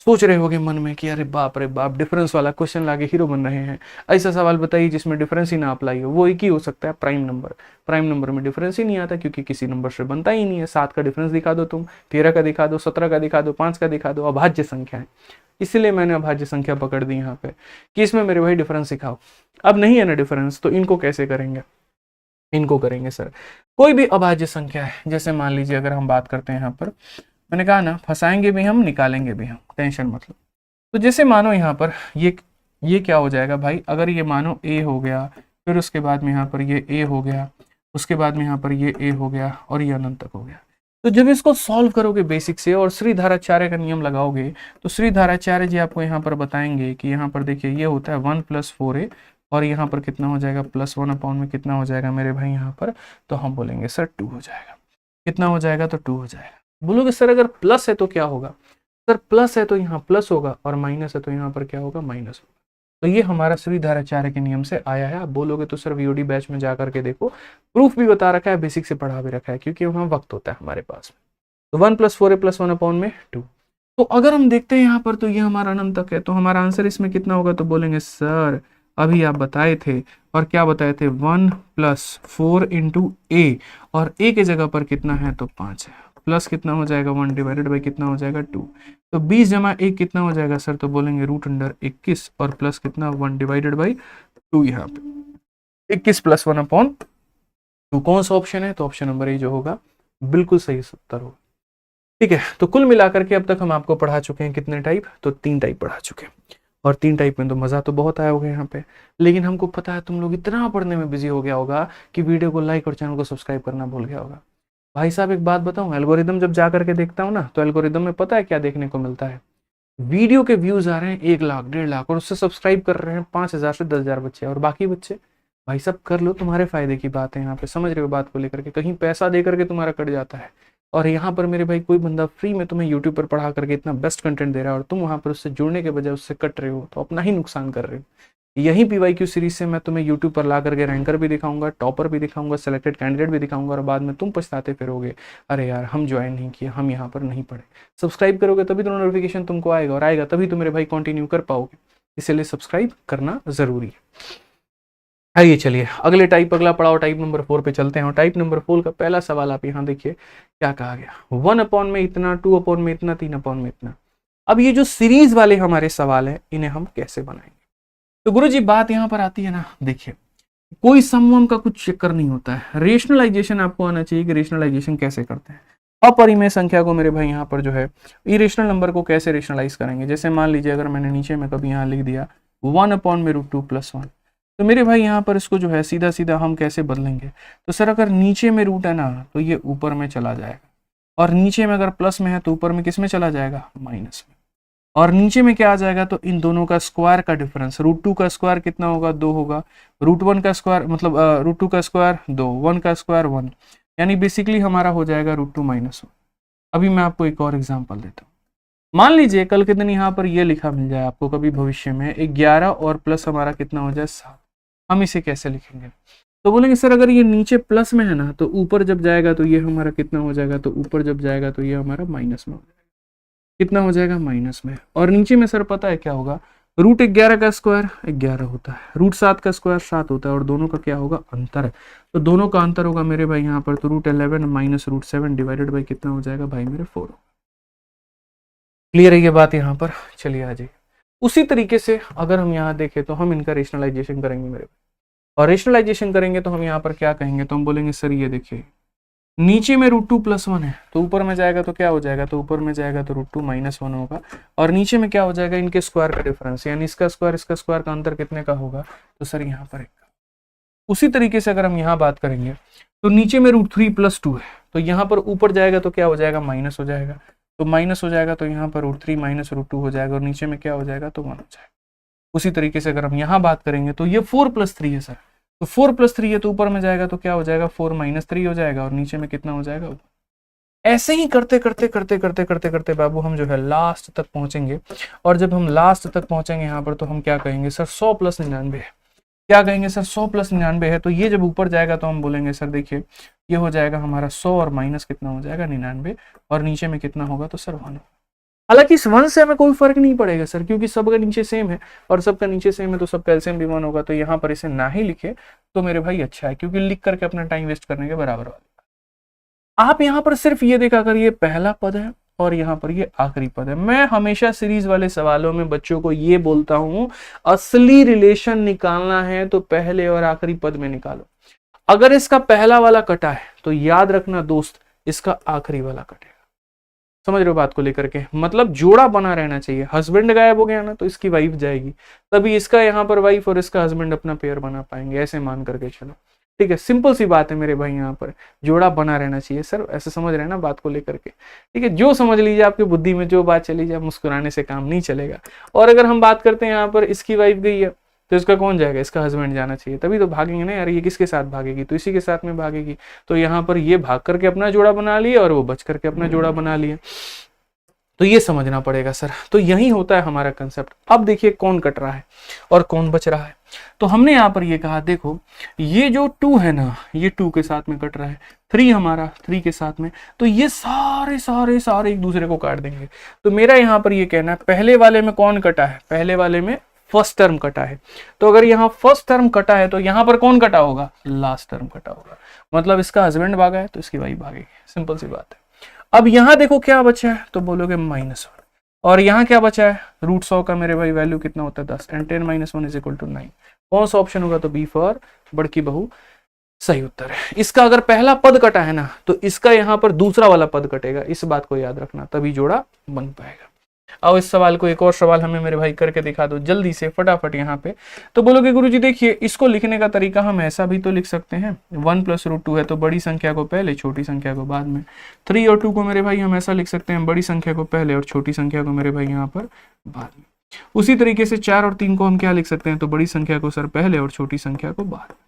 सोच रहे होगे मन में कि अरे बाप रे बाप डिफरेंस वाला क्वेश्चन लाके हीरो बन रहे हैं, ऐसा सवाल बताइए जिसमें डिफरेंस ही ना अप्लाई हो। वो एक ही हो सकता है प्राइम नंबर, प्राइम नंबर में डिफरेंस ही नहीं आता क्योंकि किसी नंबर से बनता ही नहीं है। 7 का डिफरेंस दिखा दो तुम, 13 का दिखा दो, 17 का दिखा दो, 5 का दिखा दो, अभाज्य संख्या है, इसलिए मैंने अभाज्य संख्या पकड़ दी यहाँ पे कि इसमें मेरे भाई डिफरेंस सिखाओ। अब नहीं है ना डिफरेंस तो इनको कैसे करेंगे, इनको करेंगे सर कोई भी अभाज्य संख्या है, जैसे मान लीजिए अगर हम बात करते हैं यहाँ पर, मैंने कहा ना फंसाएंगे भी हम निकालेंगे भी हम, टेंशन मतलब। तो जैसे मानो यहाँ पर ये क्या हो जाएगा भाई, अगर ये मानो a हो गया, फिर उसके बाद में यहाँ पर ये a हो गया, उसके बाद में यहाँ पर ये a हो गया और ये अनंत तक हो गया। तो जब इसको सॉल्व करोगे बेसिक से और श्रीधाराचार्य का नियम लगाओगे तो श्रीधाराचार्य जी आपको यहाँ पर बताएंगे कि यहाँ पर देखिए ये होता है 1 + 4a और यहाँ पर कितना हो जाएगा +1 अपॉन में कितना हो जाएगा मेरे भाई यहाँ पर, तो हम बोलेंगे सर 2 हो जाएगा। कितना हो जाएगा तो 2 हो जाएगा। बोलोगे सर अगर प्लस है तो क्या होगा, सर प्लस है तो यहाँ प्लस होगा और माइनस है तो यहाँ पर क्या होगा माइनस होगा। तो ये हमारा श्रीधाराचार्य के नियम से आया है। आप बोलोगे तो सर वीओडी बैच में जाकर के देखो, प्रूफ भी बता रखा है, बेसिक से पढ़ा भी रखा है, क्योंकि वहाँ वक्त होता है हमारे पास। तो 1 + 4a + 1 अपॉन में 2। तो अगर हम देखते हैं यहाँ पर तो ये हमारा अनंत तक है, तो हमारा आंसर इसमें कितना होगा, तो बोलेंगे सर अभी आप बताए थे, और क्या बताए थे 1 + 4 × a, और a के जगह पर कितना है तो 5 है, प्लस कितना हो जाएगा 1 डिवाइडेड बाई कितना हो जाएगा 2, तो 20 = 1 कितना हो जाएगा सर, तो बोलेंगे √21 और प्लस कितना 1 डिवाइडेड बाई 2, यहाँ पे 21 + 1 अपॉन 2। कौन सा ऑप्शन है, तो ऑप्शन नंबर ए जो होगा बिल्कुल सही उत्तर होगा। ठीक है, तो कुल मिलाकर के अब तक हम आपको पढ़ा चुके हैं कितने टाइप, तो 3 टाइप पढ़ा चुके हैं, और 3 टाइप में तो मज़ा तो बहुत आया होगा यहाँ पे। लेकिन हमको पता है तुम लोग इतना पढ़ने में बिजी हो गया होगा कि वीडियो को लाइक और चैनल को सब्सक्राइब करना भूल गया होगा। भाई साहब एक बात बताऊं, एल्गोरिदम जब जा करके देखता हूँ ना, तो एल्गोरिदम में पता है क्या देखने को मिलता है, वीडियो के व्यूज आ रहे हैं 1 लाख 1.5 लाख और उससे सब्सक्राइब कर रहे हैं 5,000 से 10,000 बच्चे, और बाकी बच्चे भाई साहब कर लो, तुम्हारे फायदे की बात है यहाँ पे, समझ रहे हो बात को लेकर के, कहीं पैसा दे करके तुम्हारा कट जाता है। और यहाँ पर मेरे भाई कोई बंदा फ्री में तुम्हें यूट्यूब पर पढ़ा करके इतना बेस्ट कंटेंट दे रहा है और तुम वहाँ पर उससे जुड़ने के बजाय उससे कट रहे हो, तो अपना ही नुकसान कर रहे हो। यही PYQ सीरीज से मैं तुम्हें यूट्यूब पर ला करके रैंकर भी दिखाऊंगा, टॉपर भी दिखाऊंगा, सेलेक्टेड कैंडिडेट भी दिखाऊंगा, और बाद में तुम पछताते फिरोगे अरे यार हम ज्वाइन नहीं किया, हम यहाँ पर नहीं पढ़े। सब्सक्राइब करोगे तभी तो नोटिफिकेशन तुमको आएगा, और आएगा तभी तो मेरे भाई कंटिन्यू कर पाओगे, इसलिए सब्सक्राइब करना जरूरी है। आइए चलिए अगले टाइप, अगला पढ़ाओ टाइप नंबर 4 पे चलते हैं। और टाइप नंबर 4 का पहला सवाल आप यहाँ देखिए क्या कहा गया, 1 अपॉन में इतना, 2 अपॉन में इतना, 3 अपॉन में इतना। अब ये जो सीरीज वाले हमारे सवाल है इन्हें हम कैसे बनाएंगे, तो गुरुजी बात यहाँ पर आती है ना, देखिए कोई सम का कुछ चक्कर नहीं होता है, रेशनलाइजेशन आपको आना चाहिए कि रेशनलाइजेशन कैसे करते हैं। अपरिमेय संख्या को मेरे भाई यहाँ पर जो है इरेशनल नंबर को कैसे रेशनलाइज करेंगे। जैसे मान लीजिए अगर मैंने नीचे में कभी यहाँ लिख दिया 1 अपॉन में √2 + 1, तो मेरे भाई यहाँ पर इसको जो है सीधा सीधा हम कैसे बदलेंगे, तो सर अगर नीचे में रूट है ना तो ये ऊपर में चला जाएगा, और नीचे में अगर प्लस में है तो ऊपर में किस में चला जाएगा माइनस में। और नीचे में क्या आ जाएगा, तो इन दोनों का स्क्वायर का डिफरेंस, √2 का स्क्वायर कितना होगा, 2 होगा, √1 का स्क्वायर मतलब √2 का स्क्वायर 2, 1 का स्क्वायर 1, यानी बेसिकली हमारा हो जाएगा √2 - 1। अभी मैं आपको एक और एग्जांपल देता हूँ। मान लीजिए कल के दिन यहाँ पर ये लिखा मिल जाए आपको कभी भविष्य में 11 और प्लस हमारा कितना हो जाए 7, हम इसे कैसे लिखेंगे? तो बोलेंगे सर अगर ये नीचे प्लस में है ना, तो ऊपर जब जाएगा तो ये हमारा कितना हो जाएगा, तो ऊपर जब जाएगा तो ये हमारा माइनस में हो जाएगा, कितना हो जाएगा, माइनस में। और नीचे में सर पता है क्या होगा, √11 का स्क्वायर 11 होता है, √7 का स्क्वायर 7 होता है, और दोनों का क्या होगा, अंतर है। तो दोनों का अंतर होगा मेरे भाई यहाँ पर, तो √11 माइनस √7 डिवाइडेड बाई कितना हो जाएगा भाई मेरे 4। क्लियर है ये बात यहाँ पर? चलिए आ जाइए। उसी तरीके से अगर हम यहाँ देखें तो हम इनका रेशनलाइजेशन करेंगे मेरे भाई, और रेशनलाइजेशन करेंगे तो हम यहाँ पर क्या कहेंगे, तो हम बोलेंगे सर ये देखिए नीचे में √2 + 1 है, तो ऊपर में जाएगा तो क्या हो जाएगा, तो ऊपर में जाएगा तो √2 - 1 होगा, और नीचे में क्या हो जाएगा, इनके स्क्वायर का डिफरेंस, यानी इसका स्क्वायर का अंतर कितने का होगा, तो सर यहाँ पर 1। उसी तरीके से अगर हम यहाँ बात करेंगे तो नीचे में √3 + 2 है, तो यहाँ पर ऊपर जाएगा तो क्या हो जाएगा, माइनस हो जाएगा, तो माइनस हो जाएगा, तो यहाँ पर √3 - √2 हो जाएगा, और नीचे में क्या हो जाएगा, तो 1 हो जाएगा। उसी तरीके से अगर हम यहाँ बात करेंगे तो ये 4 + 3 है सर, तो 4 + 3 है, तो ऊपर में जाएगा तो क्या हो जाएगा, 4 - 3 हो जाएगा, और नीचे में कितना हो जाएगा। ऐसे ही करते करते करते करते करते करते बाबू हम जो है लास्ट तक पहुंचेंगे, और जब हम लास्ट तक पहुंचेंगे यहाँ पर तो हम क्या कहेंगे, सर 100 + 99 है। क्या कहेंगे सर, 100 + 99 है, तो ये जब ऊपर जाएगा तो हम बोलेंगे सर देखिए ये हो जाएगा हमारा 100 और माइनस कितना हो जाएगा 99, और नीचे में कितना होगा, तो सर 1। हालांकि इस 1 से हमें कोई फर्क नहीं पड़ेगा सर, क्योंकि सबका नीचे सेम है, और सबका नीचे सेम है तो सबका एलसीएम भी 1 होगा, तो यहाँ पर इसे ना ही लिखे तो मेरे भाई अच्छा है, क्योंकि लिख करके अपना टाइम वेस्ट करने के बराबर वाला। आप यहाँ पर सिर्फ ये देखा कर, ये पहला पद है और यहाँ पर ये आखिरी पद है। मैं हमेशा सीरीज वाले सवालों में बच्चों को ये बोलता हूं, असली रिलेशन निकालना है तो पहले और आखिरी पद में निकालो। अगर इसका पहला वाला कटा है तो याद रखना दोस्त, इसका आखिरी वाला कटेगा। समझ रहे हो बात को लेकर के, मतलब जोड़ा बना रहना चाहिए। हस्बैंड गायब हो गया ना तो इसकी वाइफ जाएगी, तभी इसका यहाँ पर वाइफ और इसका हस्बैंड अपना पेयर बना पाएंगे, ऐसे मान करके चलो। ठीक है, सिंपल सी बात है मेरे भाई, यहाँ पर जोड़ा बना रहना चाहिए सर, ऐसे समझ रहे हैं ना बात को लेकर के। ठीक है, जो समझ लीजिए, आपकी बुद्धि में जो बात चली जाए, मुस्कुराने से काम नहीं चलेगा। और अगर हम बात करते हैं यहाँ पर इसकी वाइफ गई है तो इसका कौन जाएगा, इसका हस्बैंड जाना चाहिए, तभी तो भागेंगे ना यार, ये किसके साथ भागेगी, तो इसी के साथ में भागेगी। तो यहाँ पर ये भाग करके अपना जोड़ा बना लिया और वो बच करके अपना जोड़ा बना लिया, तो ये समझना पड़ेगा सर। तो यही होता है हमारा कंसेप्ट। अब देखिए कौन कट रहा है और कौन बच रहा है। तो हमने यहाँ पर ये कहा, देखो ये जो 2 है ना, ये 2 के साथ में कट रहा है, 3 हमारा 3 के साथ में, तो ये सारे सारे सारे एक दूसरे को काट देंगे। तो मेरा यहाँ पर ये कहना है, पहले वाले में कौन कटा है, पहले वाले में फर्स्ट टर्म कटा है, तो अगर यहाँ फर्स्ट टर्म कटा है तो यहाँ पर कौन कटा होगा, लास्ट टर्म कटा होगा। मतलब इसका हस्बैंड भागा है तो इसकी वाइफ भागेगी, सिंपल सी बात है। अब यहां देखो क्या बचा है, तो बोलोगे -1, और यहां क्या बचा है, √100 का मेरे भाई वैल्यू कितना होता है 10, एंड 10 - 1 = 9। कौन सा ऑप्शन होगा, तो बी फॉर बड़की बहू सही उत्तर है। इसका अगर पहला पद कटा है ना तो इसका यहाँ पर दूसरा वाला पद कटेगा, इस बात को याद रखना, तभी जोड़ा बन पाएगा। आओ इस सवाल को, एक और सवाल हमें मेरे भाई करके दिखा दो जल्दी से फटाफट यहाँ पे। तो बोलोगे गुरुजी देखिए इसको लिखने का तरीका हम ऐसा भी तो लिख सकते हैं, 1 + √2 है तो बड़ी संख्या को पहले छोटी संख्या को बाद में, 3 और 2 को मेरे भाई हम ऐसा लिख सकते हैं, बड़ी संख्या को पहले और छोटी संख्या को मेरे भाई यहाँ पर बाद में। उसी तरीके से 4 और 3 को हम क्या लिख सकते हैं, तो बड़ी संख्या को सर पहले और छोटी संख्या को बाद में।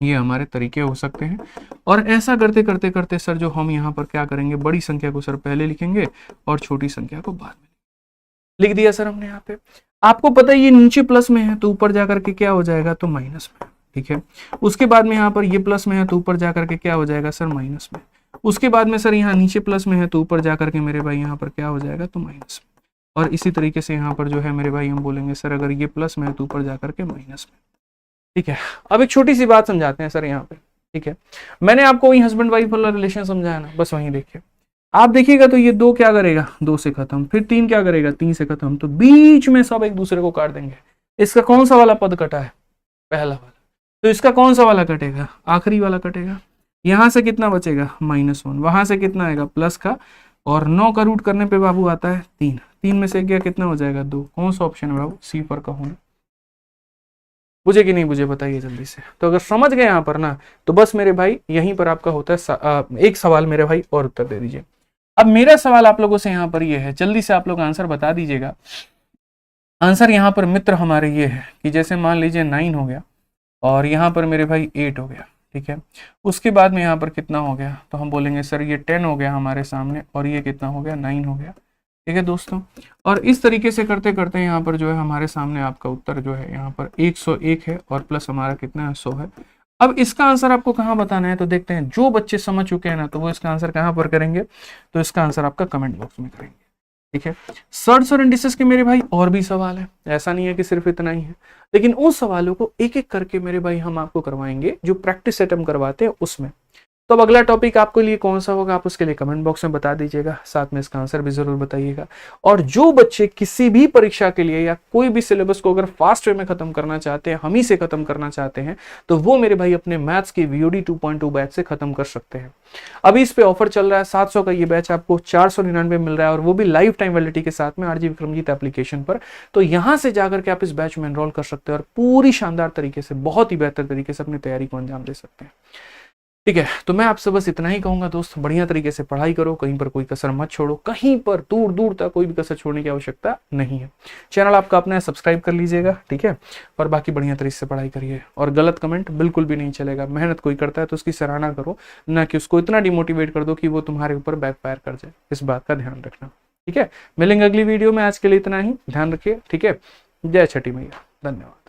ये हमारे तरीके हो सकते हैं। और ऐसा करते करते करते सर जो हम यहाँ पर क्या करेंगे, बड़ी संख्या को सर पहले लिखेंगे और छोटी संख्या को बाद में। लिख दिया सर हमने यहाँ पे। आपको पता है ये नीचे प्लस में है तो ऊपर जाकर के क्या हो जाएगा, तो माइनस में। ठीक है, उसके बाद में यहाँ पर ये प्लस में है तो ऊपर जाकर के क्या हो जाएगा सर, माइनस में। उसके बाद में सर यहाँ नीचे प्लस में है तो ऊपर जाकर के मेरे भाई यहाँ पर क्या हो जाएगा, तो माइनस में। और इसी तरीके से यहाँ पर जो है मेरे भाई हम बोलेंगे सर अगर ये प्लस में है तो ऊपर जाकर के माइनस में। ठीक है, अब एक छोटी सी बात समझाते हैं सर यहाँ पे। ठीक है, मैंने आपको वही हस्बैंड वाइफ वाला रिलेशन समझाया ना, बस वहीं देखिए। आप देखिएगा तो ये 2 क्या करेगा, 2 से खत्म, फिर 3 क्या करेगा, 3 से खत्म, तो बीच में सब एक दूसरे को काट देंगे। इसका कौन सा वाला पद कटा है, पहला वाला, तो इसका कौन सा वाला कटेगा, आखिरी वाला कटेगा। यहां से कितना बचेगा, -1, वहां से कितना आएगा, प्लस का, और 9 का रूट करने पे बाबू आता है 3, 3 में से गया कितना हो जाएगा, 2। कौन सा ऑप्शन है बाबू, सी पर का होना। बुझे कि नहीं बुझे बताइए जल्दी से। तो अगर समझ गए यहाँ पर ना, तो बस मेरे भाई यहीं पर आपका होता है एक सवाल मेरे भाई और उत्तर दे दीजिए। अब मेरा सवाल आप लोगों से यहाँ पर ये है, जल्दी से आप लोग आंसर बता दीजिएगा। आंसर यहाँ पर मित्र हमारे ये है कि जैसे मान लीजिए 9 हो गया और यहाँ पर मेरे भाई 8 हो गया, ठीक है। उसके बाद में यहाँ पर कितना हो गया, तो हम बोलेंगे सर ये 10 हो गया हमारे सामने और ये कितना हो गया, 9 हो गया, ठीक है दोस्तों। और इस तरीके से करते करते यहाँ पर जो है हमारे सामने आपका उत्तर जो है यहाँ पर 101 है और प्लस हमारा कितना है, 100 है। अब इसका आंसर आपको कहाँ बताना है, तो देखते हैं जो बच्चे समझ चुके हैं ना, तो वो इसका आंसर कहाँ पर करेंगे, तो इसका आंसर आपका कमेंट बॉक्स में करेंगे, ठीक है। सर्ट्स और इंडिसेस के मेरे भाई और भी सवाल है, ऐसा नहीं है कि सिर्फ इतना ही है, लेकिन उन सवालों को एक एक करके मेरे भाई हम आपको करवाएंगे जो प्रैक्टिस सेट हम करवाते हैं उसमें। तो अब अगला टॉपिक आपके लिए कौन सा होगा, आप उसके लिए कमेंट बॉक्स में बता दीजिएगा, साथ में इसका आंसर भी जरूर बताइएगा। और जो बच्चे किसी भी परीक्षा के लिए या कोई भी सिलेबस को अगर फास्ट वे में खत्म करना चाहते हैं, हम ही से खत्म करना चाहते हैं, तो वो मेरे भाई अपने मैथ्स की VOD 2.2 बैच से खत्म कर सकते हैं। अभी इस पे ऑफर चल रहा है, 700 का ये बैच आपको 499 मिल रहा है और वो भी लाइफ टाइम वैलिडिटी के साथ में RG विक्रमजीत एप्लीकेशन पर। तो यहां से जाकर के आप इस बैच में एनरोल कर सकते हैं और पूरी शानदार तरीके से, बहुत ही बेहतर तरीके से अपनी तैयारी को अंजाम दे सकते हैं, ठीक है। तो मैं आपसे बस इतना ही कहूंगा दोस्त, बढ़िया तरीके से पढ़ाई करो, कहीं पर कोई कसर मत छोड़ो, कहीं पर दूर दूर तक कोई भी कसर छोड़ने की आवश्यकता नहीं है। चैनल आपका अपना है, सब्सक्राइब कर लीजिएगा, ठीक है। और बाकी बढ़िया तरीके से पढ़ाई करिए और गलत कमेंट बिल्कुल भी नहीं चलेगा। मेहनत कोई करता है तो उसकी सराहना करो, ना कि उसको इतना डिमोटिवेट कर दो कि वो तुम्हारे ऊपर बैकफायर कर जाए, इस बात का ध्यान रखना, ठीक है। मिलेंगे अगली वीडियो में, आज के लिए इतना ही, ध्यान रखिए, ठीक है। जय छठी मैया, धन्यवाद।